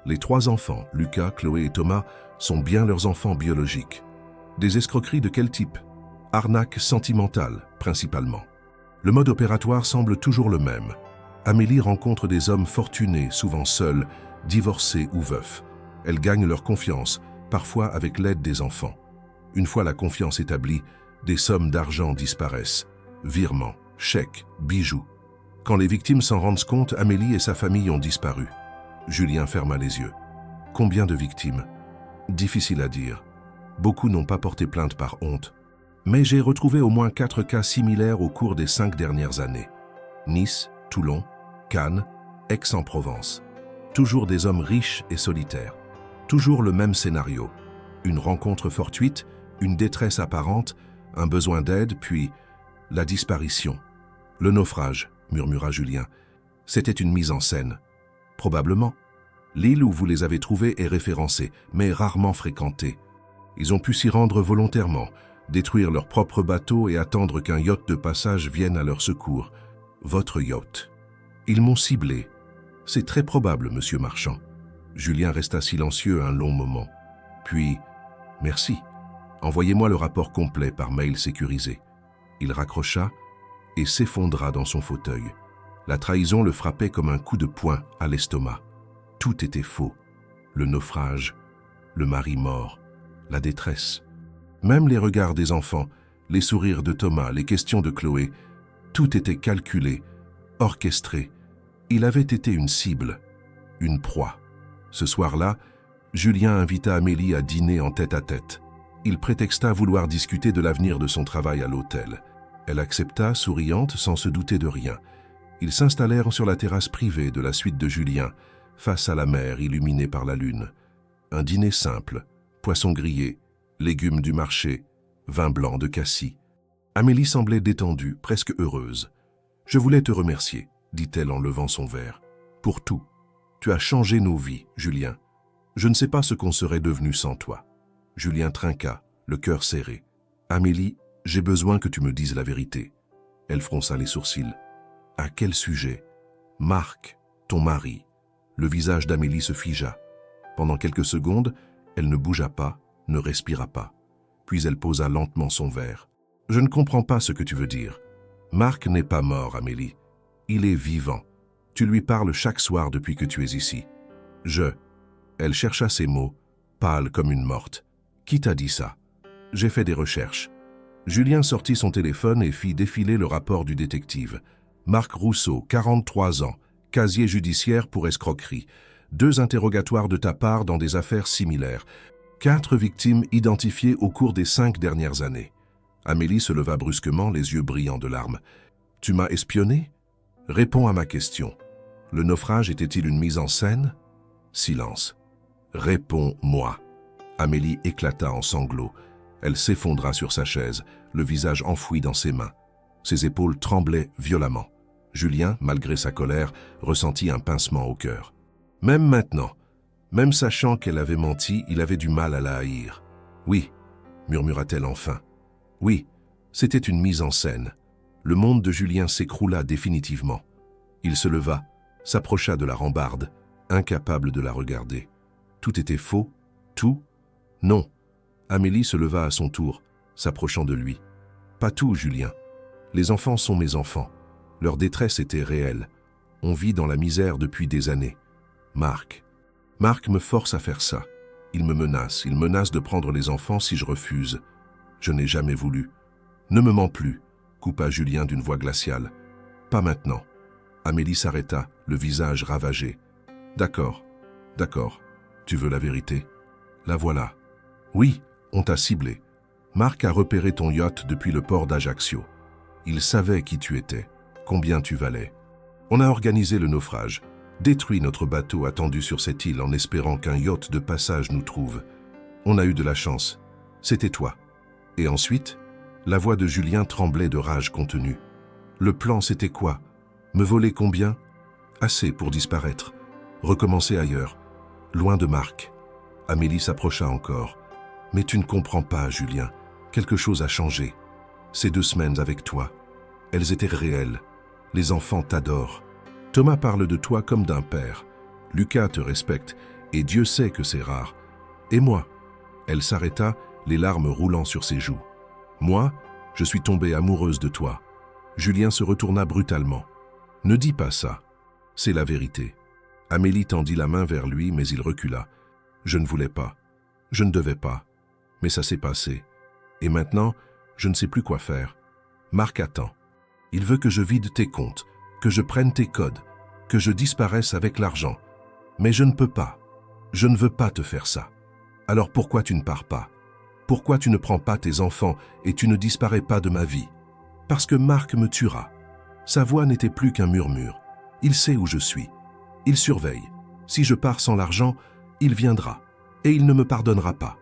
Les 3 enfants, Lucas, Chloé et Thomas, sont bien leurs enfants biologiques. Des escroqueries de quel type? Arnaque sentimentale, principalement. Le mode opératoire semble toujours le même. Amélie rencontre des hommes fortunés, souvent seuls, divorcés ou veufs. Elle gagne leur confiance, parfois avec l'aide des enfants. Une fois la confiance établie, des sommes d'argent disparaissent. Virements, chèques, bijoux. Quand les victimes s'en rendent compte, Amélie et sa famille ont disparu. Julien ferma les yeux. Combien de victimes? Difficile à dire. Beaucoup n'ont pas porté plainte par honte. Mais j'ai retrouvé au moins 4 cas similaires au cours des 5 dernières années. Nice, Toulon, Cannes, Aix-en-Provence. Toujours des hommes riches et solitaires. Toujours le même scénario. Une rencontre fortuite, une détresse apparente, un besoin d'aide, puis la disparition. Le naufrage, murmura Julien. C'était une mise en scène. Probablement. L'île où vous les avez trouvés est référencée, mais rarement fréquentée. Ils ont pu s'y rendre volontairement, détruire leur propre bateau et attendre qu'un yacht de passage vienne à leur secours. Votre yacht. Ils m'ont ciblé. C'est très probable, monsieur Marchand. Julien resta silencieux un long moment. Puis, merci. Envoyez-moi le rapport complet par mail sécurisé. Il raccrocha et s'effondra dans son fauteuil. La trahison le frappait comme un coup de poing à l'estomac. Tout était faux. Le naufrage, le mari mort, la détresse. Même les regards des enfants, les sourires de Thomas, les questions de Chloé, tout était calculé, orchestré. Il avait été une cible, une proie. Ce soir-là, Julien invita Amélie à dîner en tête-à-tête. Il prétexta vouloir discuter de l'avenir de son travail à l'hôtel. Elle accepta, souriante, sans se douter de rien. Ils s'installèrent sur la terrasse privée de la suite de Julien, face à la mer illuminée par la lune. Un dîner simple, poisson grillé, légumes du marché, vin blanc de Cassis. Amélie semblait détendue, presque heureuse. « Je voulais te remercier », dit-elle en levant son verre. « Pour tout. Tu as changé nos vies, Julien. Je ne sais pas ce qu'on serait devenu sans toi. » Julien trinqua, le cœur serré. « Amélie, j'ai besoin que tu me dises la vérité. » Elle fronça les sourcils. « À quel sujet ? » ?»« Marc, ton mari. » Le visage d'Amélie se figea. Pendant quelques secondes, elle ne bougea pas, ne respira pas. Puis elle posa lentement son verre. « Je ne comprends pas ce que tu veux dire. Marc n'est pas mort, Amélie. Il est vivant. Tu lui parles chaque soir depuis que tu es ici. » Elle chercha ses mots, pâle comme une morte. « Qui t'a dit ça ?»« J'ai fait des recherches. » Julien sortit son téléphone et fit défiler le rapport du détective. Marc Rousseau, 43 ans, casier judiciaire pour escroquerie. 2 interrogatoires de ta part dans des affaires similaires. 4 victimes identifiées au cours des 5 dernières années. Amélie se leva brusquement, les yeux brillants de larmes. « Tu m'as espionné ? Réponds à ma question. Le naufrage était-il une mise en scène ?» Silence. « Réponds-moi. » Amélie éclata en sanglots. Elle s'effondra sur sa chaise, le visage enfoui dans ses mains. Ses épaules tremblaient violemment. Julien, malgré sa colère, ressentit un pincement au cœur. Même maintenant, même sachant qu'elle avait menti, il avait du mal à la haïr. « Oui, » murmura-t-elle enfin. « Oui, c'était une mise en scène. » Le monde de Julien s'écroula définitivement. Il se leva, s'approcha de la rambarde, incapable de la regarder. Tout était faux, tout ? Non. Amélie se leva à son tour, s'approchant de lui. « Pas tout, Julien. Les enfants sont mes enfants. Leur détresse était réelle. On vit dans la misère depuis des années. Marc me force à faire ça. Il me menace. Il menace de prendre les enfants si je refuse. Je n'ai jamais voulu. Ne me mens plus, » coupa Julien d'une voix glaciale. « Pas maintenant. » Amélie s'arrêta, le visage ravagé. « D'accord, d'accord. Tu veux la vérité ? La voilà. Oui, on t'a ciblé. Marc a repéré ton yacht depuis le port d'Ajaccio. Il savait qui tu étais, combien tu valais. On a organisé le naufrage, détruit notre bateau attendu sur cette île en espérant qu'un yacht de passage nous trouve. On a eu de la chance. C'était toi. Et ensuite, la voix de Julien tremblait de rage contenue. Le plan, c'était quoi ? Me voler combien ? Assez pour disparaître. Recommencer ailleurs, loin de Marc. Amélie s'approcha encore. Mais tu ne comprends pas, Julien. Quelque chose a changé. Ces 2 semaines avec toi, elles étaient réelles. Les enfants t'adorent. Thomas parle de toi comme d'un père. Lucas te respecte Et Dieu sait que c'est rare. Et moi? Elle s'arrêta, les larmes roulant sur ses joues. Moi, je suis tombée amoureuse de toi. Julien se retourna brutalement. Ne dis pas ça. C'est la vérité. Amélie tendit la main vers lui, mais il recula. Je ne voulais pas. Je ne devais pas. Mais ça s'est passé. Et maintenant, je ne sais plus quoi faire. Marc attend. Il veut que je vide tes comptes, que je prenne tes codes, que je disparaisse avec l'argent. Mais je ne peux pas. Je ne veux pas te faire ça. Alors pourquoi tu ne pars pas? Pourquoi tu ne prends pas tes enfants et tu ne disparais pas de ma vie? Parce que Marc me tuera. Sa voix n'était plus qu'un murmure. Il sait où je suis. Il surveille. Si je pars sans l'argent, il viendra. Et il ne me pardonnera pas.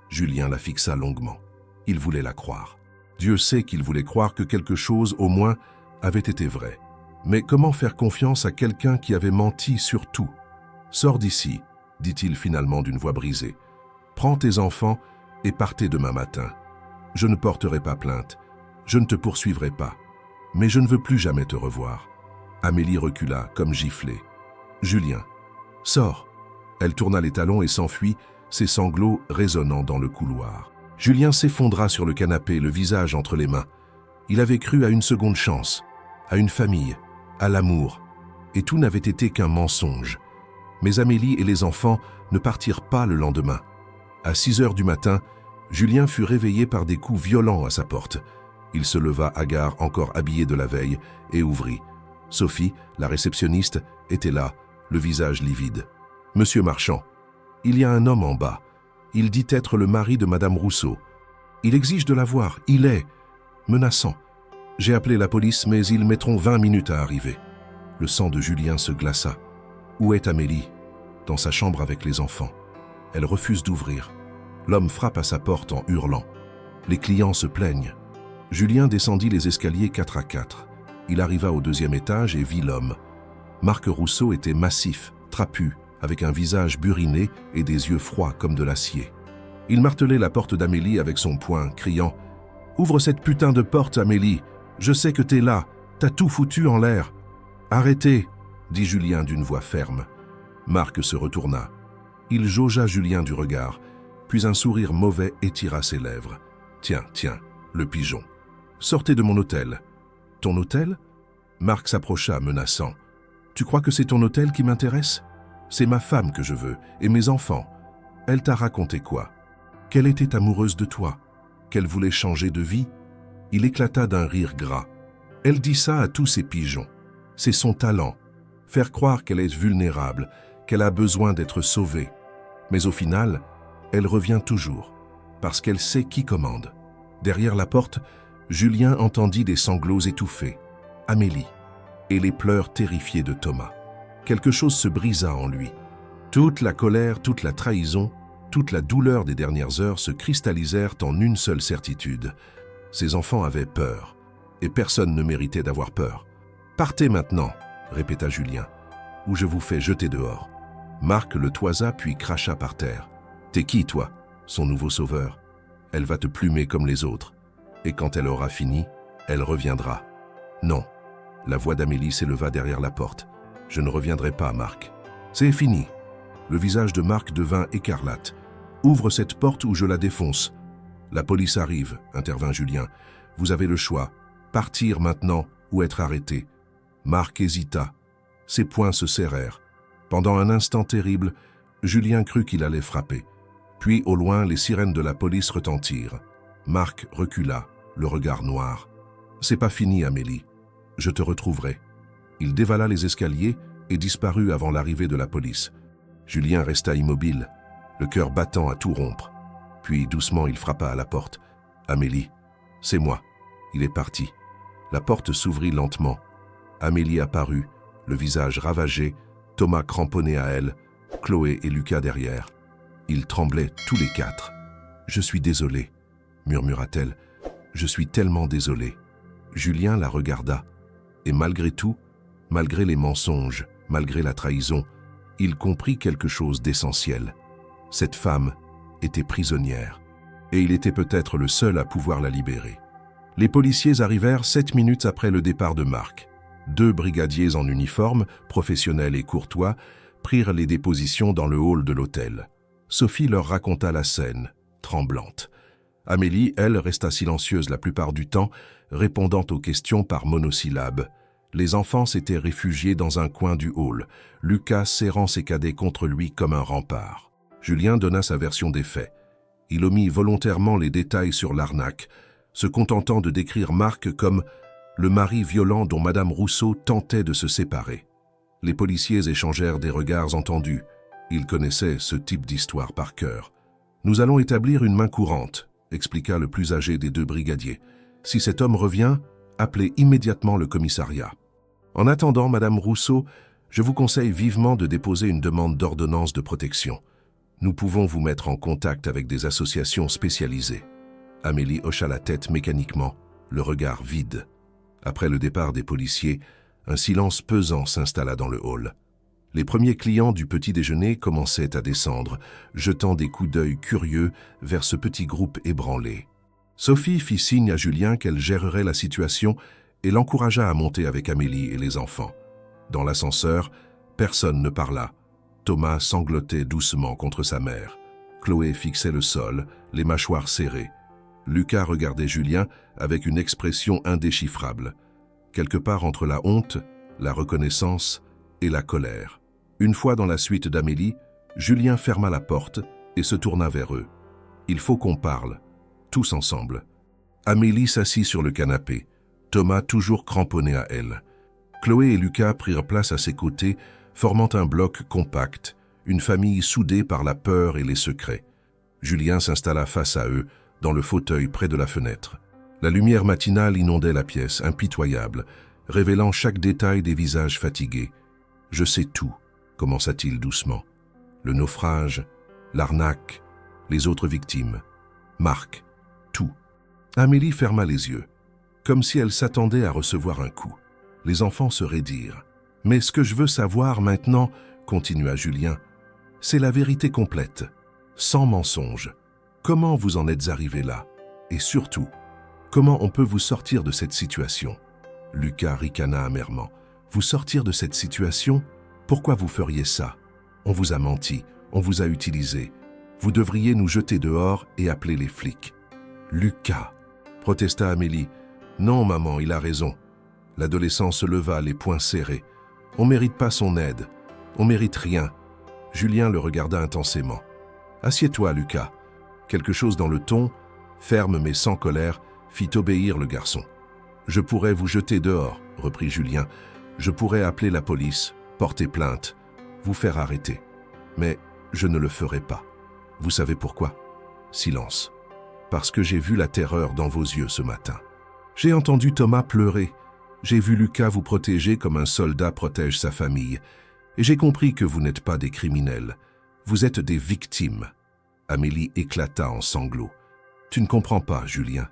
Julien la fixa longuement. Il voulait la croire. Dieu sait qu'il voulait croire que quelque chose, au moins, avait été vrai. Mais comment faire confiance à quelqu'un qui avait menti sur tout? Sors d'ici, dit-il finalement d'une voix brisée. Prends tes enfants et partez demain matin. Je ne porterai pas plainte. Je ne te poursuivrai pas. Mais je ne veux plus jamais te revoir. Amélie recula, comme giflée. Julien, sors. Elle tourna les talons et s'enfuit, ses sanglots résonnant dans le couloir. Julien s'effondra sur le canapé, le visage entre les mains. Il avait cru à une seconde chance, à une famille, à l'amour. Et tout n'avait été qu'un mensonge. Mais Amélie et les enfants ne partirent pas le lendemain. À 6 heures du matin, Julien fut réveillé par des coups violents à sa porte. Il se leva hagard, encore habillé de la veille, et ouvrit. Sophie, la réceptionniste, était là, le visage livide. « Monsieur Marchand, il y a un homme en bas. Il dit être le mari de Madame Rousseau. Il exige de la voir. Il est menaçant. J'ai appelé la police, mais ils mettront 20 minutes à arriver. » Le sang de Julien se glaça. Où est Amélie? Dans sa chambre avec les enfants. Elle refuse d'ouvrir. L'homme frappe à sa porte en hurlant. Les clients se plaignent. Julien descendit les escaliers 4 à 4. Il arriva au 2e étage et vit l'homme. Marc Rousseau était massif, trapu, avec un visage buriné et des yeux froids comme de l'acier. Il martelait la porte d'Amélie avec son poing, criant « Ouvre cette putain de porte, Amélie. Je sais que t'es là. T'as tout foutu en l'air. »« Arrêtez !» dit Julien d'une voix ferme. Marc se retourna. Il jaugea Julien du regard, puis un sourire mauvais étira ses lèvres. « Tiens, tiens, le pigeon. Sortez de mon hôtel. »« Ton hôtel ?» Marc s'approcha, menaçant. « Tu crois que c'est ton hôtel qui m'intéresse ? C'est ma femme que je veux, et mes enfants. Elle t'a raconté quoi? Qu'elle était amoureuse de toi? Qu'elle voulait changer de vie ?» Il éclata d'un rire gras. « Elle dit ça à tous ces pigeons. C'est son talent. Faire croire qu'elle est vulnérable, qu'elle a besoin d'être sauvée. Mais au final, elle revient toujours, parce qu'elle sait qui commande. » Derrière la porte, Julien entendit des sanglots étouffés. Amélie. Et les pleurs terrifiés de Thomas. Quelque chose se brisa en lui. Toute la colère, toute la trahison, toute la douleur des dernières heures se cristallisèrent en une seule certitude. Ses enfants avaient peur, et personne ne méritait d'avoir peur. « Partez maintenant !» répéta Julien, « ou je vous fais jeter dehors. » Marc le toisa puis cracha par terre. « T'es qui, toi, son nouveau sauveur? Elle va te plumer comme les autres. Et quand elle aura fini, elle reviendra. » Non. La voix d'Amélie s'éleva derrière la porte. « Je ne reviendrai pas, Marc. C'est fini. » Le visage de Marc devint écarlate. « Ouvre cette porte ou je la défonce. »« La police arrive, » intervint Julien. « Vous avez le choix. Partir maintenant ou être arrêté. » Marc hésita. Ses poings se serrèrent. Pendant un instant terrible, Julien crut qu'il allait frapper. Puis, au loin, les sirènes de la police retentirent. Marc recula, le regard noir. « C'est pas fini, Amélie. Je te retrouverai. » Il dévala les escaliers et disparut avant l'arrivée de la police. Julien resta immobile, le cœur battant à tout rompre. Puis, doucement, il frappa à la porte. « Amélie, c'est moi. » Il est parti. La porte s'ouvrit lentement. Amélie apparut, le visage ravagé, Thomas cramponné à elle, Chloé et Lucas derrière. Ils tremblaient tous les 4. « Je suis désolée, » murmura-t-elle. « Je suis tellement désolée. » Julien la regarda. Et malgré tout, malgré les mensonges, malgré la trahison, il comprit quelque chose d'essentiel. Cette femme était prisonnière. Et il était peut-être le seul à pouvoir la libérer. Les policiers arrivèrent 7 minutes après le départ de Marc. 2 brigadiers en uniforme, professionnels et courtois, prirent les dépositions dans le hall de l'hôtel. Sophie leur raconta la scène, tremblante. Amélie, elle, resta silencieuse la plupart du temps, répondant aux questions par monosyllabes. Les enfants s'étaient réfugiés dans un coin du hall, Lucas serrant ses cadets contre lui comme un rempart. Julien donna sa version des faits. Il omit volontairement les détails sur l'arnaque, se contentant de décrire Marc comme le mari violent dont Madame Rousseau tentait de se séparer. Les policiers échangèrent des regards entendus. Ils connaissaient ce type d'histoire par cœur. « Nous allons établir une main courante », expliqua le plus âgé des deux brigadiers. « Si cet homme revient, appelez immédiatement le commissariat. En attendant, Madame Rousseau, je vous conseille vivement de déposer une demande d'ordonnance de protection. Nous pouvons vous mettre en contact avec des associations spécialisées. » Amélie hocha la tête mécaniquement, le regard vide. Après le départ des policiers, un silence pesant s'installa dans le hall. Les premiers clients du petit déjeuner commençaient à descendre, jetant des coups d'œil curieux vers ce petit groupe ébranlé. Sophie fit signe à Julien qu'elle gérerait la situation et l'encouragea à monter avec Amélie et les enfants. Dans l'ascenseur, personne ne parla. Thomas sanglotait doucement contre sa mère. Chloé fixait le sol, les mâchoires serrées. Lucas regardait Julien avec une expression indéchiffrable, quelque part entre la honte, la reconnaissance et la colère. Une fois dans la suite d'Amélie, Julien ferma la porte et se tourna vers eux. « Il faut qu'on parle, tous ensemble. » Amélie s'assit sur le canapé, Thomas toujours cramponné à elle. Chloé et Lucas prirent place à ses côtés, formant un bloc compact, une famille soudée par la peur et les secrets. Julien s'installa face à eux, dans le fauteuil près de la fenêtre. La lumière matinale inondait la pièce, impitoyable, révélant chaque détail des visages fatigués. « Je sais tout », commença-t-il doucement. « Le naufrage, l'arnaque, les autres victimes. Marc, tout. » Amélie ferma les yeux, comme si elle s'attendait à recevoir un coup. Les enfants se raidirent. « Mais ce que je veux savoir maintenant, » continua Julien, « c'est la vérité complète, sans mensonge. Comment vous en êtes arrivé là? Et surtout, comment on peut vous sortir de cette situation ?» Lucas ricana amèrement. « Vous sortir de cette situation? Pourquoi vous feriez ça? On vous a menti, on vous a utilisé. Vous devriez nous jeter dehors et appeler les flics. »« Lucas !» protesta Amélie. « Non, maman, il a raison. » L'adolescent se leva, les poings serrés. « On ne mérite pas son aide. On ne mérite rien. » Julien le regarda intensément. « Assieds-toi, Lucas. » Quelque chose dans le ton, ferme mais sans colère, fit obéir le garçon. « Je pourrais vous jeter dehors, » reprit Julien. « Je pourrais appeler la police, porter plainte, vous faire arrêter. Mais je ne le ferai pas. Vous savez pourquoi? » Silence. « Parce que j'ai vu la terreur dans vos yeux ce matin. J'ai entendu Thomas pleurer. J'ai vu Lucas vous protéger comme un soldat protège sa famille. Et j'ai compris que vous n'êtes pas des criminels. Vous êtes des victimes. » Amélie éclata en sanglots. « Tu ne comprends pas, Julien.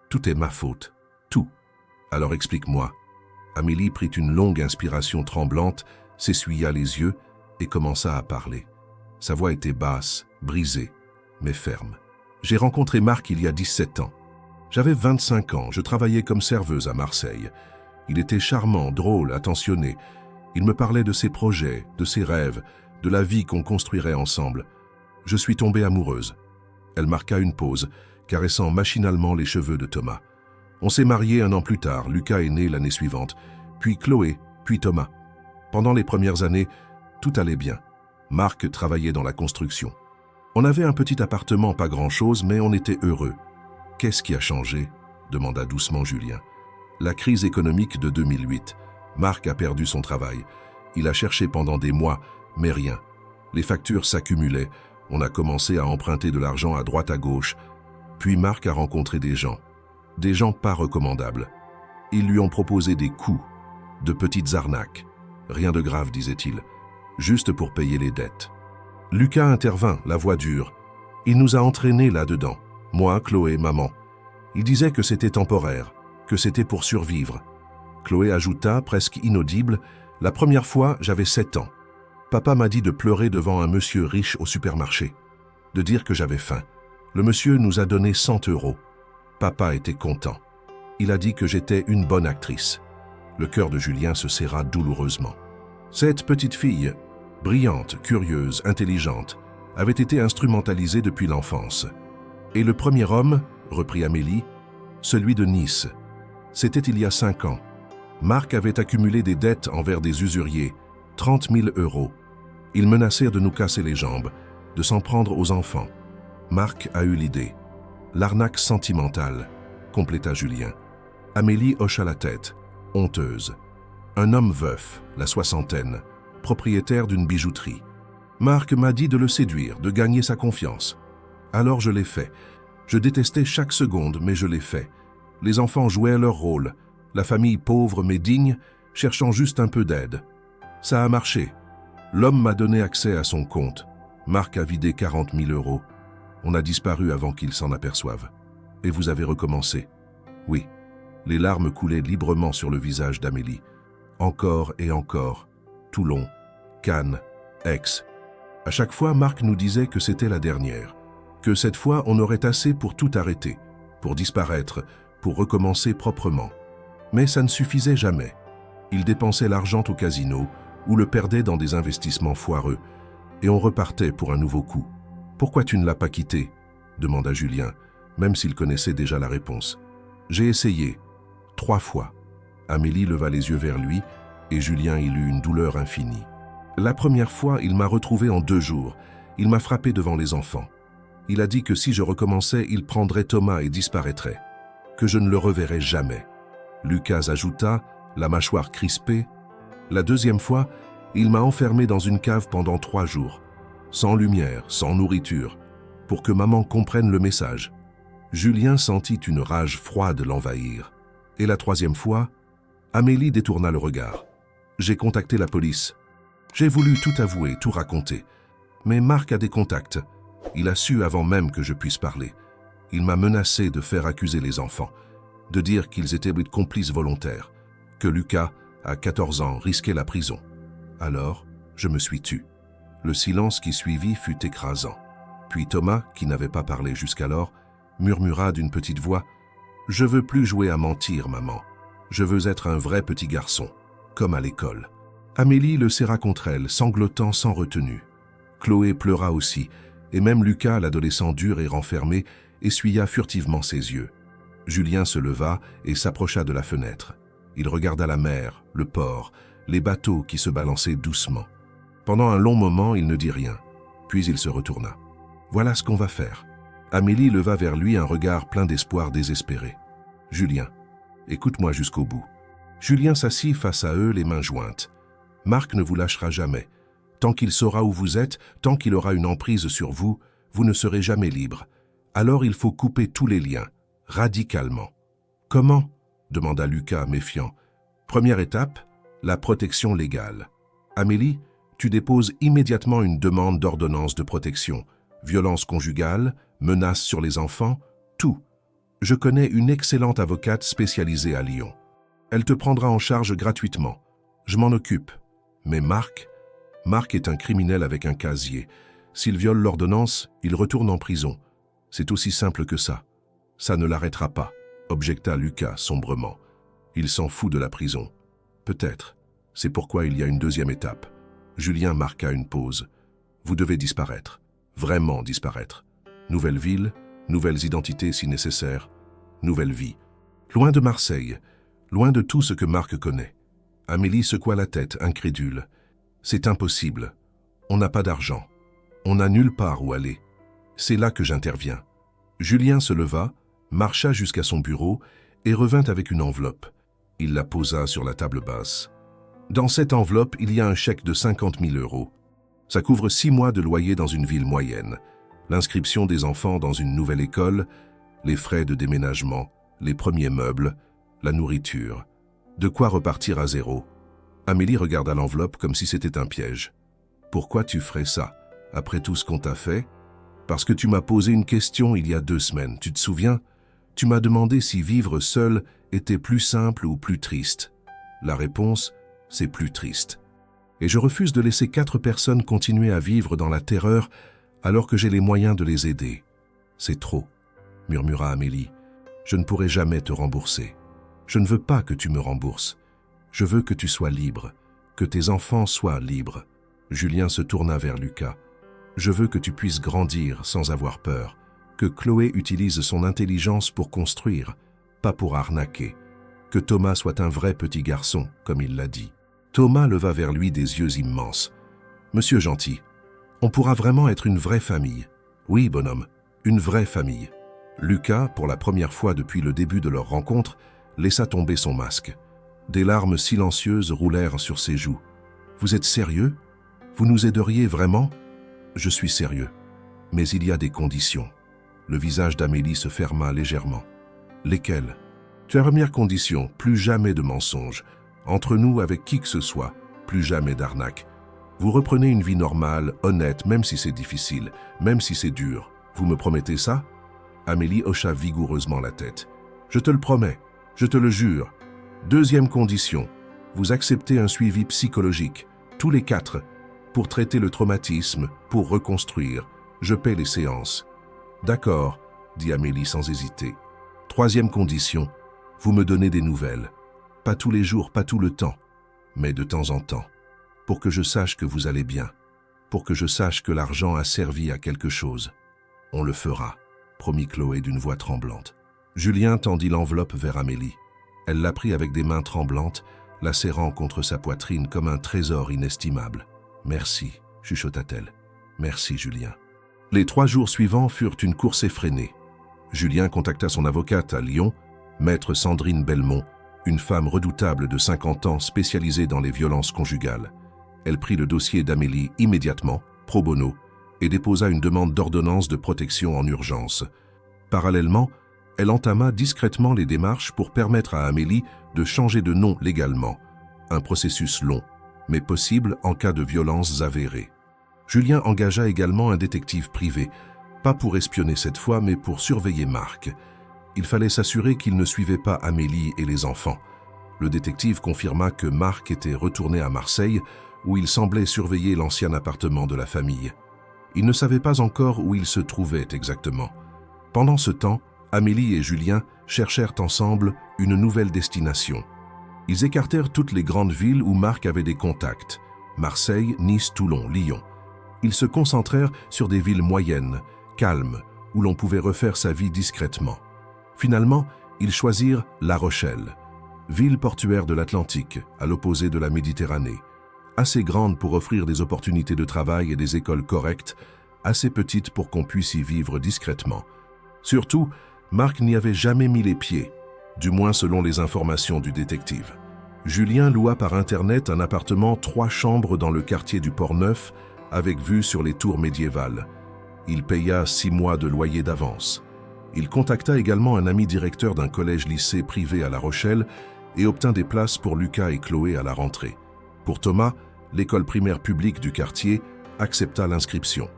Tout est ma faute. Tout. Alors explique-moi. » Amélie prit une longue inspiration tremblante, s'essuya les yeux et commença à parler. Sa voix était basse, brisée, mais ferme. « J'ai rencontré Marc il y a 17 ans. J'avais 25 ans, je travaillais comme serveuse à Marseille. Il était charmant, drôle, attentionné. Il me parlait de ses projets, de ses rêves, de la vie qu'on construirait ensemble. Je suis tombée amoureuse. » Elle marqua une pause, caressant machinalement les cheveux de Thomas. On s'est mariés 1 an plus tard, Lucas est né l'année suivante, puis Chloé, puis Thomas. Pendant les premières années, tout allait bien. Marc travaillait dans la construction. On avait un petit appartement, pas grand-chose, mais on était heureux. « Qu'est-ce qui a changé ?» demanda doucement Julien. « La crise économique de 2008. Marc a perdu son travail. Il a cherché pendant des mois, mais rien. Les factures s'accumulaient. On a commencé à emprunter de l'argent à droite à gauche. Puis Marc a rencontré des gens pas recommandables. Ils lui ont proposé des coups, de petites arnaques. Rien de grave, disait-il, juste pour payer les dettes. Lucas intervint, la voix dure. Il nous a entraînés là-dedans, moi, Chloé, maman. Il disait que c'était temporaire, que c'était pour survivre. Chloé ajouta, presque inaudible, « La première fois, j'avais 7 ans. Papa m'a dit de pleurer devant un monsieur riche au supermarché, de dire que j'avais faim. Le monsieur nous a donné 100 €. Papa était content. Il a dit que j'étais une bonne actrice. » Le cœur de Julien se serra douloureusement. « Cette petite fille, brillante, curieuse, intelligente, avait été instrumentalisée depuis l'enfance. Et le premier homme, reprit Amélie, celui de Nice. C'était il y a 5 ans. Marc avait accumulé des dettes envers des usuriers, 30 000 €. Ils menacèrent de nous casser les jambes, de s'en prendre aux enfants. Marc a eu l'idée. L'arnaque sentimentale, compléta Julien. Amélie hocha la tête, honteuse. Un homme veuf, la soixantaine, propriétaire d'une bijouterie. Marc m'a dit de le séduire, de gagner sa confiance. Alors je l'ai fait. Je détestais chaque seconde, mais je l'ai fait. Les enfants jouaient leur rôle, la famille pauvre mais digne, cherchant juste un peu d'aide. Ça a marché. L'homme m'a donné accès à son compte. Marc a vidé 40 000 €. On a disparu avant qu'il s'en aperçoive. Et vous avez recommencé. Oui. Les larmes coulaient librement sur le visage d'Amélie. Encore et encore. Toulon, Cannes, Aix. À chaque fois, Marc nous disait que c'était la dernière. Que cette fois, on aurait assez pour tout arrêter, pour disparaître, pour recommencer proprement. Mais ça ne suffisait jamais. Il dépensait l'argent au casino ou le perdait dans des investissements foireux. Et on repartait pour un nouveau coup. « Pourquoi tu ne l'as pas quitté ?» demanda Julien, même s'il connaissait déjà la réponse. « J'ai essayé. 3 fois. » Amélie leva les yeux vers lui et Julien y eut une douleur infinie. « La première fois, il m'a retrouvé en 2 jours. Il m'a frappé devant les enfants. Il a dit que si je recommençais, il prendrait Thomas et disparaîtrait. Que je ne le reverrais jamais. » Lucas ajouta, la mâchoire crispée. « La deuxième fois, il m'a enfermé dans une cave pendant 3 jours. Sans lumière, sans nourriture, pour que maman comprenne le message. » Julien sentit une rage froide l'envahir. Et la 3e fois, Amélie détourna le regard. « J'ai contacté la police. J'ai voulu tout avouer, tout raconter. Mais Marc a des contacts. Il a su avant même que je puisse parler. Il m'a menacé de faire accuser les enfants, de dire qu'ils étaient complices volontaires, que Lucas, à 14 ans, risquait la prison. Alors, je me suis tu. Le silence qui suivit fut écrasant. Puis Thomas, qui n'avait pas parlé jusqu'alors, murmura d'une petite voix « Je veux plus jouer à mentir, maman. Je veux être un vrai petit garçon, comme à l'école. » Amélie le serra contre elle, sanglotant sans retenue. Chloé pleura aussi, et même Lucas, l'adolescent dur et renfermé, essuya furtivement ses yeux. Julien se leva et s'approcha de la fenêtre. Il regarda la mer, le port, les bateaux qui se balançaient doucement. Pendant un long moment, il ne dit rien, puis il se retourna. « Voilà ce qu'on va faire. » Amélie leva vers lui un regard plein d'espoir désespéré. « Julien, écoute-moi jusqu'au bout. » Julien s'assit face à eux, les mains jointes. « Marc ne vous lâchera jamais. Tant qu'il saura où vous êtes, tant qu'il aura une emprise sur vous, vous ne serez jamais libre. Alors il faut couper tous les liens, radicalement. »« Comment ?» demanda Lucas, méfiant. « Première étape, la protection légale. Amélie, tu déposes immédiatement une demande d'ordonnance de protection. Violence conjugale, menaces sur les enfants, tout. Je connais une excellente avocate spécialisée à Lyon. Elle te prendra en charge gratuitement. Je m'en occupe. Mais Marc est un criminel avec un casier. S'il viole l'ordonnance, il retourne en prison. C'est aussi simple que ça. Ça ne l'arrêtera pas, objecta Lucas sombrement. Il s'en fout de la prison. Peut-être. C'est pourquoi il y a une 2e étape. Julien marqua une pause. Vous devez disparaître. Vraiment disparaître. Nouvelle ville, nouvelles identités si nécessaire, nouvelle vie. Loin de Marseille, loin de tout ce que Marc connaît. Amélie secoua la tête, incrédule. C'est impossible. On n'a pas d'argent. On n'a nulle part où aller. C'est là que j'interviens. Julien se leva, marcha jusqu'à son bureau et revint avec une enveloppe. Il la posa sur la table basse. Dans cette enveloppe, il y a un chèque de 50 000 €. Ça couvre 6 mois de loyer dans une ville moyenne, l'inscription des enfants dans une nouvelle école, les frais de déménagement, les premiers meubles, la nourriture. De quoi repartir à zéro. Amélie regarda l'enveloppe comme si c'était un piège. « Pourquoi tu ferais ça, après tout ce qu'on t'a fait ? Parce que tu m'as posé une question il y a 2 semaines, tu te souviens ? Tu m'as demandé si vivre seul était plus simple ou plus triste. La réponse, c'est plus triste. Et je refuse de laisser 4 personnes continuer à vivre dans la terreur alors que j'ai les moyens de les aider. C'est trop, murmura Amélie. Je ne pourrai jamais te rembourser. Je ne veux pas que tu me rembourses. Je veux que tu sois libre, que tes enfants soient libres. Julien se tourna vers Lucas. « Je veux que tu puisses grandir sans avoir peur, que Chloé utilise son intelligence pour construire, pas pour arnaquer, que Thomas soit un vrai petit garçon, comme il l'a dit. » Thomas leva vers lui des yeux immenses. « Monsieur Gentil, on pourra vraiment être une vraie famille. »« Oui, bonhomme, une vraie famille. » Lucas, pour la première fois depuis le début de leur rencontre, laissa tomber son masque. Des larmes silencieuses roulèrent sur ses joues. « Vous êtes sérieux? Vous nous aideriez vraiment ?»« Je suis sérieux, mais il y a des conditions. » Le visage d'Amélie se ferma légèrement. « Lesquelles ?»« La première condition, plus jamais de mensonges. Entre nous, avec qui que ce soit, plus jamais d'arnaque. Vous reprenez une vie normale, honnête, même si c'est difficile, même si c'est dur. Vous me promettez ça ?» Amélie hocha vigoureusement la tête. « Je te le promets, je te le jure. Deuxième condition, vous acceptez un suivi psychologique, tous les 4, pour traiter le traumatisme, pour reconstruire. Je paie les séances. »« D'accord, » dit Amélie sans hésiter. « Troisième condition, vous me donnez des nouvelles. Pas tous les jours, pas tout le temps, mais de temps en temps, pour que je sache que vous allez bien, pour que je sache que l'argent a servi à quelque chose. On le fera, » promit Chloé d'une voix tremblante. Julien tendit l'enveloppe vers Amélie. Elle la prit avec des mains tremblantes, la serrant contre sa poitrine comme un trésor inestimable. « Merci, » chuchota-t-elle. « Merci, Julien. » Les 3 jours suivants furent une course effrénée. Julien contacta son avocate à Lyon, maître Sandrine Belmont, une femme redoutable de 50 ans spécialisée dans les violences conjugales. Elle prit le dossier d'Amélie immédiatement, pro bono, et déposa une demande d'ordonnance de protection en urgence. Parallèlement, elle entama discrètement les démarches pour permettre à Amélie de changer de nom légalement. Un processus long, mais possible en cas de violences avérées. Julien engagea également un détective privé, pas pour espionner cette fois, mais pour surveiller Marc. Il fallait s'assurer qu'il ne suivait pas Amélie et les enfants. Le détective confirma que Marc était retourné à Marseille, où il semblait surveiller l'ancien appartement de la famille. Il ne savait pas encore où il se trouvait exactement. Pendant ce temps, Amélie et Julien cherchèrent ensemble une nouvelle destination. Ils écartèrent toutes les grandes villes où Marc avait des contacts. Marseille, Nice, Toulon, Lyon. Ils se concentrèrent sur des villes moyennes, calmes, où l'on pouvait refaire sa vie discrètement. Finalement, ils choisirent La Rochelle, ville portuaire de l'Atlantique, à l'opposé de la Méditerranée, assez grande pour offrir des opportunités de travail et des écoles correctes, assez petite pour qu'on puisse y vivre discrètement. Surtout, Marc n'y avait jamais mis les pieds, du moins selon les informations du détective. Julien loua par Internet un appartement 3 chambres dans le quartier du Port-Neuf, avec vue sur les tours médiévales. Il paya 6 mois de loyer d'avance. Il contacta également un ami directeur d'un collège-lycée privé à La Rochelle et obtint des places pour Lucas et Chloé à la rentrée. Pour Thomas, l'école primaire publique du quartier accepta l'inscription.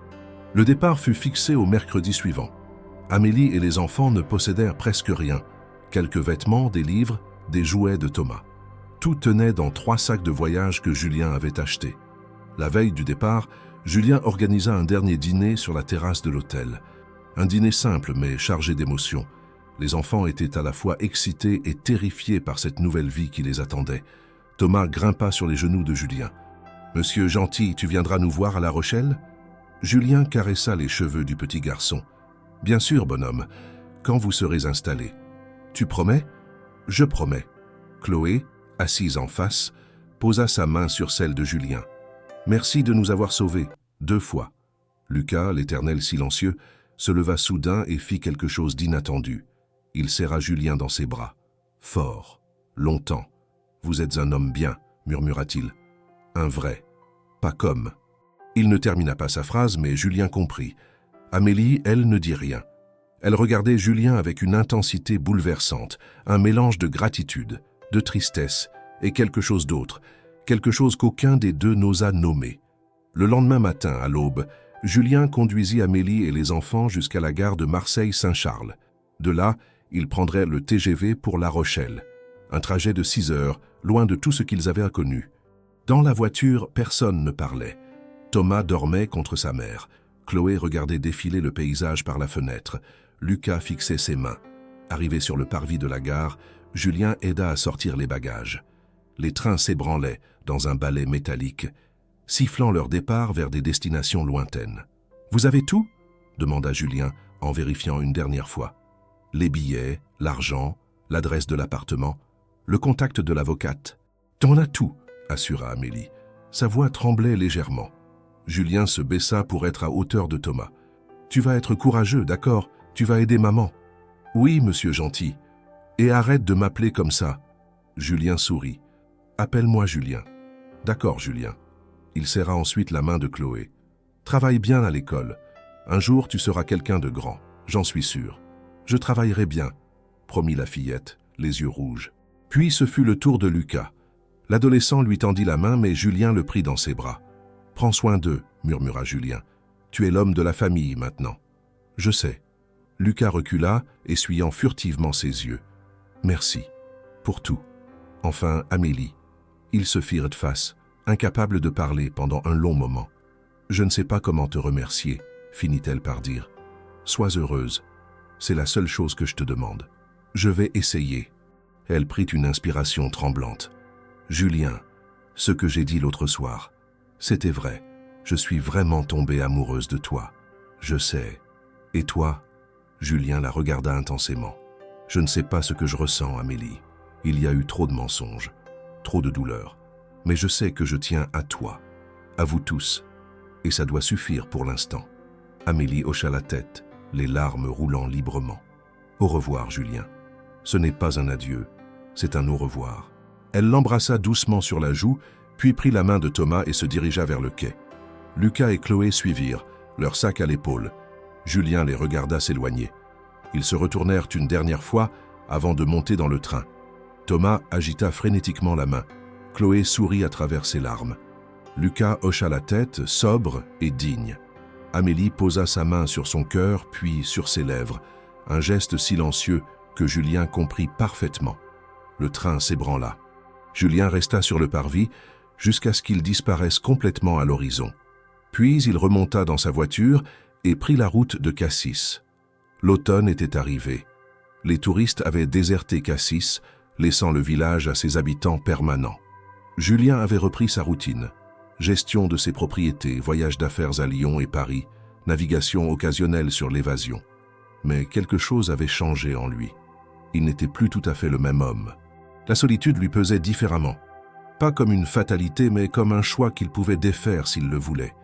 Le départ fut fixé au mercredi suivant. Amélie et les enfants ne possédèrent presque rien. Quelques vêtements, des livres, des jouets de Thomas. Tout tenait dans 3 sacs de voyage que Julien avait achetés. La veille du départ, Julien organisa un dernier dîner sur la terrasse de l'hôtel. Un dîner simple mais chargé d'émotions. Les enfants étaient à la fois excités et terrifiés par cette nouvelle vie qui les attendait. Thomas grimpa sur les genoux de Julien. « Monsieur Gentil, tu viendras nous voir à La Rochelle ?» Julien caressa les cheveux du petit garçon. « Bien sûr, bonhomme, quand vous serez installés. »« Tu promets ?»« Je promets. » Chloé, assise en face, posa sa main sur celle de Julien. « Merci de nous avoir sauvés, 2 fois. » Lucas, l'éternel silencieux, se leva soudain et fit quelque chose d'inattendu. Il serra Julien dans ses bras. Fort, longtemps. « Vous êtes un homme bien, » murmura-t-il. « Un vrai, pas comme. » Il ne termina pas sa phrase, mais Julien comprit. Amélie, elle, ne dit rien. Elle regardait Julien avec une intensité bouleversante, un mélange de gratitude, de tristesse et quelque chose d'autre, quelque chose qu'aucun des deux n'osa nommer. Le lendemain matin, à l'aube, Julien conduisit Amélie et les enfants jusqu'à la gare de Marseille-Saint-Charles. De là, ils prendraient le TGV pour La Rochelle. Un trajet de 6 heures, loin de tout ce qu'ils avaient connu. Dans la voiture, personne ne parlait. Thomas dormait contre sa mère. Chloé regardait défiler le paysage par la fenêtre. Lucas fixait ses mains. Arrivé sur le parvis de la gare, Julien aida à sortir les bagages. Les trains s'ébranlaient dans un balai métallique. sifflant leur départ vers des destinations lointaines. « Vous avez tout ?» demanda Julien en vérifiant une dernière fois. « Les billets, l'argent, l'adresse de l'appartement, le contact de l'avocate. »« T'en as tout !» assura Amélie. Sa voix tremblait légèrement. Julien se baissa pour être à hauteur de Thomas. « Tu vas être courageux, d'accord? Tu vas aider maman. »« Oui, monsieur gentil. Et arrête de m'appeler comme ça. » Julien sourit. « Appelle-moi Julien. »« D'accord, Julien. » Il serra ensuite la main de Chloé. « Travaille bien à l'école. Un jour, tu seras quelqu'un de grand, j'en suis sûr. »« Je travaillerai bien, » promit la fillette, les yeux rouges. Puis ce fut le tour de Lucas. L'adolescent lui tendit la main, mais Julien le prit dans ses bras. « Prends soin d'eux, » murmura Julien. « Tu es l'homme de la famille maintenant. »« Je sais. » Lucas recula, essuyant furtivement ses yeux. « Merci. Pour tout. » Enfin, Amélie. Ils se firent face, incapables de parler pendant un long moment. « Je ne sais pas comment te remercier, » finit-elle par dire. « Sois heureuse. C'est la seule chose que je te demande. Je vais essayer. » Elle prit une inspiration tremblante. « Julien, ce que j'ai dit l'autre soir, c'était vrai. Je suis vraiment tombée amoureuse de toi. Je sais. Et toi ?» Julien la regarda intensément. « Je ne sais pas ce que je ressens, Amélie. Il y a eu trop de mensonges, trop de douleurs. Mais je sais que je tiens à toi, à vous tous. Et ça doit suffire pour l'instant. » Amélie hocha la tête, les larmes roulant librement. « Au revoir, Julien. Ce n'est pas un adieu, c'est un au revoir. » Elle l'embrassa doucement sur la joue, puis prit la main de Thomas et se dirigea vers le quai. Lucas et Chloé suivirent, leur sac à l'épaule. Julien les regarda s'éloigner. Ils se retournèrent une dernière fois avant de monter dans le train. Thomas agita frénétiquement la main. Chloé sourit à travers ses larmes. Lucas hocha la tête, sobre et digne. Amélie posa sa main sur son cœur, puis sur ses lèvres, un geste silencieux que Julien comprit parfaitement. Le train s'ébranla. Julien resta sur le parvis jusqu'à ce qu'il disparaisse complètement à l'horizon. Puis il remonta dans sa voiture et prit la route de Cassis. L'automne était arrivé. Les touristes avaient déserté Cassis, laissant le village à ses habitants permanents. Julien avait repris sa routine. Gestion de ses propriétés, voyage d'affaires à Lyon et Paris, navigation occasionnelle sur l'Évasion. Mais quelque chose avait changé en lui. Il n'était plus tout à fait le même homme. La solitude lui pesait différemment. Pas comme une fatalité, mais comme un choix qu'il pouvait défaire s'il le voulait.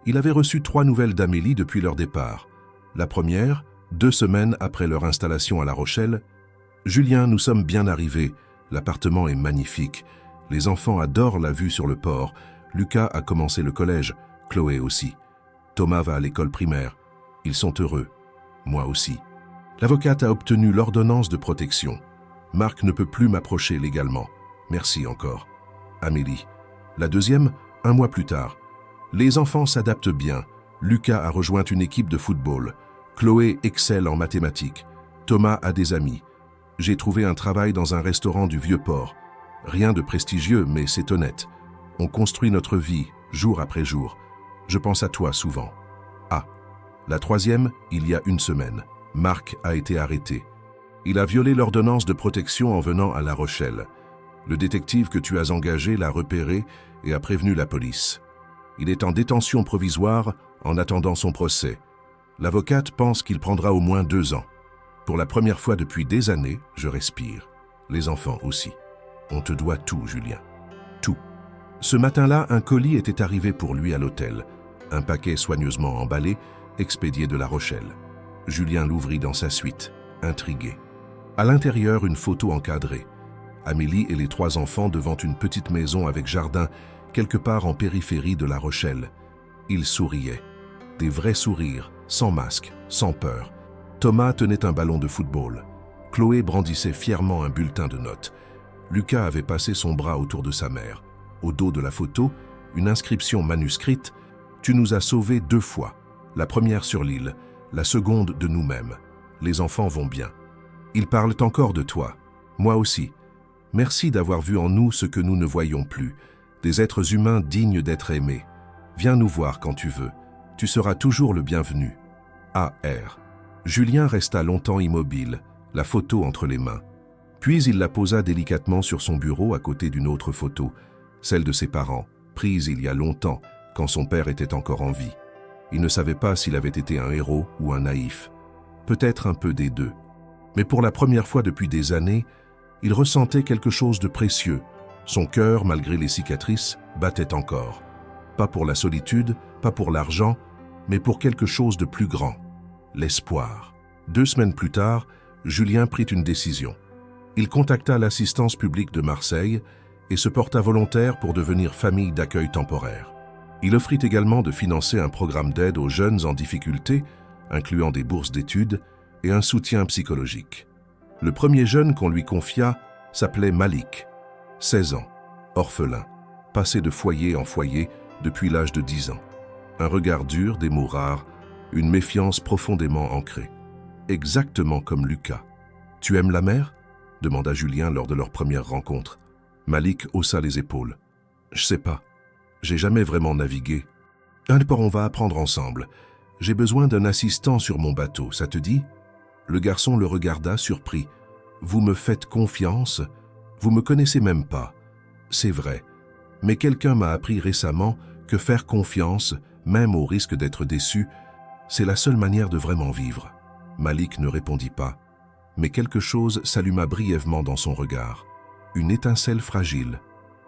Il avait reçu 3 nouvelles d'Amélie depuis leur départ. La première, 2 semaines après leur installation à La Rochelle. « Julien, nous sommes bien arrivés. L'appartement est magnifique. Les enfants adorent la vue sur le port. Lucas a commencé le collège, Chloé aussi. Thomas va à l'école primaire. Ils sont heureux. Moi aussi. L'avocate a obtenu l'ordonnance de protection. Marc ne peut plus m'approcher légalement. Merci encore. Amélie. La deuxième, 1 mois plus tard. Les enfants s'adaptent bien. Lucas a rejoint une équipe de football. Chloé excelle en mathématiques. Thomas a des amis. J'ai trouvé un travail dans un restaurant du Vieux-Port. Rien de prestigieux, mais c'est honnête. On construit notre vie, jour après jour. Je pense à toi souvent. Ah. La troisième, il y a 1 semaine. Marc a été arrêté. Il a violé l'ordonnance de protection en venant à La Rochelle. Le détective que tu as engagé l'a repéré et a prévenu la police. Il est en détention provisoire en attendant son procès. L'avocate pense qu'il prendra au moins 2 ans. Pour la première fois depuis des années, je respire. Les enfants aussi. On te doit tout, Julien. Tout. Ce matin-là, un colis était arrivé pour lui à l'hôtel. Un paquet soigneusement emballé, expédié de La Rochelle. Julien l'ouvrit dans sa suite, intrigué. À l'intérieur, une photo encadrée. Amélie et les 3 enfants devant une petite maison avec jardin, quelque part en périphérie de La Rochelle. Ils souriaient. Des vrais sourires, sans masque, sans peur. Thomas tenait un ballon de football. Chloé brandissait fièrement un bulletin de notes. Lucas avait passé son bras autour de sa mère. Au dos de la photo, une inscription manuscrite « Tu nous as sauvés 2 fois. La première sur l'île, la seconde de nous-mêmes. Les enfants vont bien. Ils parlent encore de toi. Moi aussi. Merci d'avoir vu en nous ce que nous ne voyons plus. Des êtres humains dignes d'être aimés. Viens nous voir quand tu veux. Tu seras toujours le bienvenu. A.R. » Julien resta longtemps immobile, la photo entre les mains. Puis il la posa délicatement sur son bureau à côté d'une autre photo, celle de ses parents, prise il y a longtemps, quand son père était encore en vie. Il ne savait pas s'il avait été un héros ou un naïf. Peut-être un peu des deux. Mais pour la première fois depuis des années, il ressentait quelque chose de précieux. Son cœur, malgré les cicatrices, battait encore. Pas pour la solitude, pas pour l'argent, mais pour quelque chose de plus grand. L'espoir. 2 semaines plus tard, Julien prit une décision. Il contacta l'assistance publique de Marseille et se porta volontaire pour devenir famille d'accueil temporaire. Il offrit également de financer un programme d'aide aux jeunes en difficulté, incluant des bourses d'études et un soutien psychologique. Le premier jeune qu'on lui confia s'appelait Malik, 16 ans, orphelin, passé de foyer en foyer depuis l'âge de 10 ans. Un regard dur, des mots rares, une méfiance profondément ancrée. Exactement comme Lucas. « Tu aimes la mer ?» demanda Julien lors de leur première rencontre. Malik haussa les épaules. « Je sais pas. J'ai jamais vraiment navigué. »« Alors on va apprendre ensemble. J'ai besoin d'un assistant sur mon bateau, ça te dit ?» Le garçon le regarda, surpris. « Vous me faites confiance? Vous me connaissez même pas. » « C'est vrai. Mais quelqu'un m'a appris récemment que faire confiance, même au risque d'être déçu, c'est la seule manière de vraiment vivre. » Malik ne répondit pas, mais quelque chose s'alluma brièvement dans son regard. Une étincelle fragile,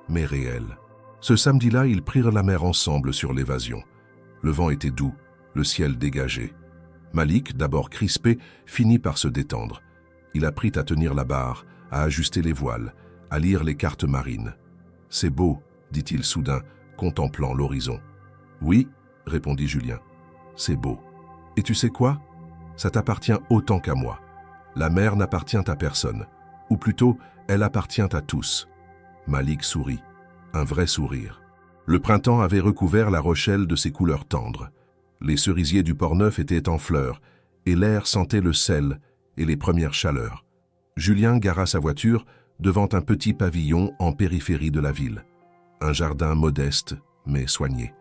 mais réelle. Ce samedi-là, ils prirent la mer ensemble sur l'évasion. Le vent était doux, le ciel dégagé. Malik, d'abord crispé, finit par se détendre. Il apprit à tenir la barre, à ajuster les voiles, à lire les cartes marines. « C'est beau, » dit-il soudain, contemplant l'horizon. « Oui, » répondit Julien, « c'est beau. Et tu sais quoi ? Ça t'appartient autant qu'à moi. La mer n'appartient à personne. Ou plutôt, elle appartient à tous. » Malik sourit, un vrai sourire. Le printemps avait recouvert La Rochelle de ses couleurs tendres. Les cerisiers du Port-Neuf étaient en fleurs, et l'air sentait le sel et les premières chaleurs. Julien gara sa voiture devant un petit pavillon en périphérie de la ville. Un jardin modeste, mais soigné.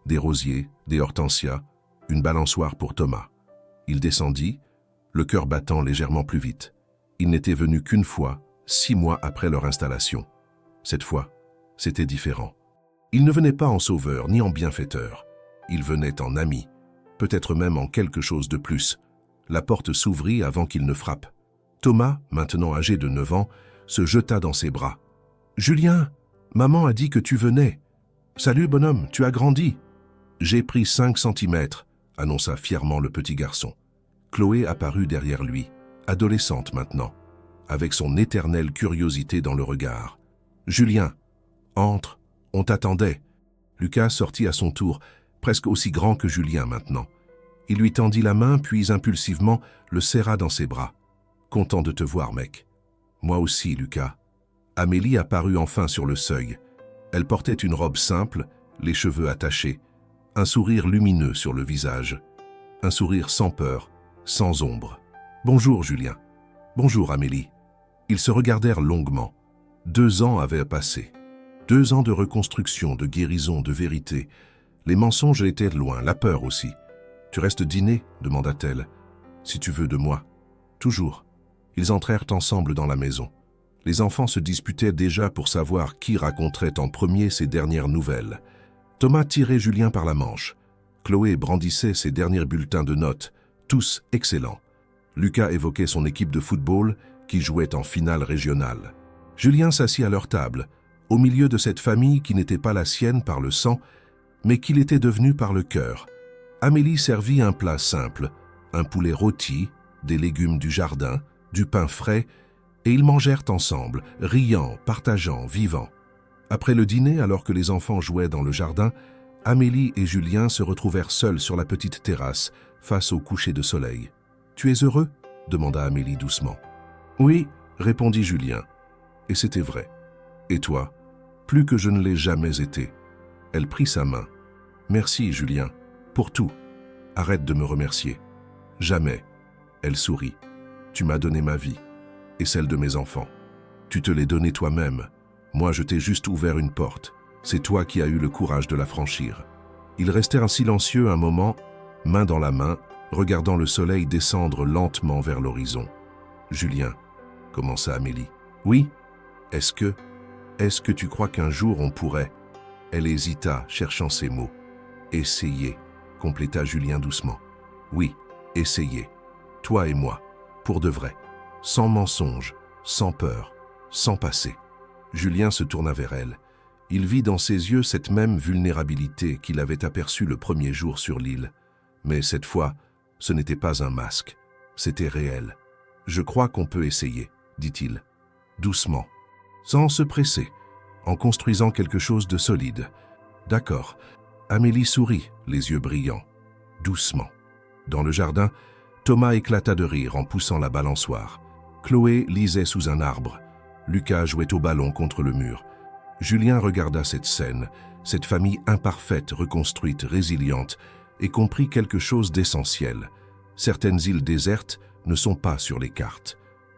Des rosiers, des hortensias, une balançoire pour Thomas. Il descendit, le cœur battant légèrement plus vite. Il n'était venu qu'une fois, 6 mois après leur installation. Cette fois, c'était différent. Il ne venait pas en sauveur ni en bienfaiteur. Il venait en ami, peut-être même en quelque chose de plus. La porte s'ouvrit avant qu'il ne frappe. Thomas, maintenant âgé de 9 ans, se jeta dans ses bras. « Julien, maman a dit que tu venais. Salut bonhomme, tu as grandi. »« J'ai pris 5 centimètres, » annonça fièrement le petit garçon. Chloé apparut derrière lui, adolescente maintenant, avec son éternelle curiosité dans le regard. « Julien, entre, on t'attendait. » Lucas sortit à son tour, presque aussi grand que Julien maintenant. Il lui tendit la main, puis impulsivement le serra dans ses bras. « Content de te voir, mec. »« Moi aussi, Lucas. » Amélie apparut enfin sur le seuil. Elle portait une robe simple, les cheveux attachés, un sourire lumineux sur le visage. Un sourire sans peur, sans ombre. « Bonjour, Julien. »« Bonjour, Amélie. » Ils se regardèrent longuement. 2 ans avaient passé. 2 ans de reconstruction, de guérison, de vérité. Les mensonges étaient loin, la peur aussi. « Tu restes dîner ?» demanda-t-elle. « Si tu veux de moi. »« Toujours. » Ils entrèrent ensemble dans la maison. Les enfants se disputaient déjà pour savoir qui raconterait en premier ses dernières nouvelles. Thomas tirait Julien par la manche. Chloé brandissait ses derniers bulletins de notes, tous excellents. Lucas évoquait son équipe de football qui jouait en finale régionale. Julien s'assit à leur table, au milieu de cette famille qui n'était pas la sienne par le sang, mais qu'il était devenu par le cœur. Amélie servit un plat simple, un poulet rôti, des légumes du jardin, du pain frais, et ils mangèrent ensemble, riant, partageant, vivant. Après le dîner, alors que les enfants jouaient dans le jardin, Amélie et Julien se retrouvèrent seuls sur la petite terrasse, face au coucher de soleil. « Tu es heureux ?» demanda Amélie doucement. « Oui, » répondit Julien. Et c'était vrai. « Et toi ?»« Plus que je ne l'ai jamais été. » Elle prit sa main. « Merci, Julien, pour tout. Arrête de me remercier. »« Jamais. » Elle sourit. « Tu m'as donné ma vie, et celle de mes enfants. Tu te l'es donnée toi-même. Moi, je t'ai juste ouvert une porte. C'est toi qui as eu le courage de la franchir. » Ils restèrent silencieux un moment, main dans la main, regardant le soleil descendre lentement vers l'horizon. « Julien, » commença Amélie. « Oui, est-ce que tu crois qu'un jour on pourrait » Elle hésita, cherchant ses mots. « Essayez », compléta Julien doucement. « Oui, essayez. Toi et moi, pour de vrai. Sans mensonge, sans peur, sans passé. » Julien se tourna vers elle. Il vit dans ses yeux cette même vulnérabilité qu'il avait aperçue le premier jour sur l'île. Mais cette fois, ce n'était pas un masque. C'était réel. « Je crois qu'on peut essayer, » dit-il. Doucement, sans se presser, en construisant quelque chose de solide. « D'accord. » Amélie sourit, les yeux brillants. Doucement. Dans le jardin, Thomas éclata de rire en poussant la balançoire. Chloé lisait sous un arbre. Lucas jouait au ballon contre le mur. Julien regarda cette scène, cette famille imparfaite, reconstruite, résiliente, et comprit quelque chose d'essentiel. Certaines îles désertes ne sont pas sur les cartes.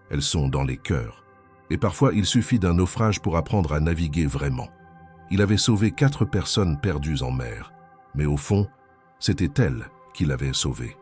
Elles sont dans les cœurs. Et parfois, il suffit d'un naufrage pour apprendre à naviguer vraiment. Il avait sauvé 4 personnes perdues en mer. Mais au fond, c'était elles qui l'avaient sauvé.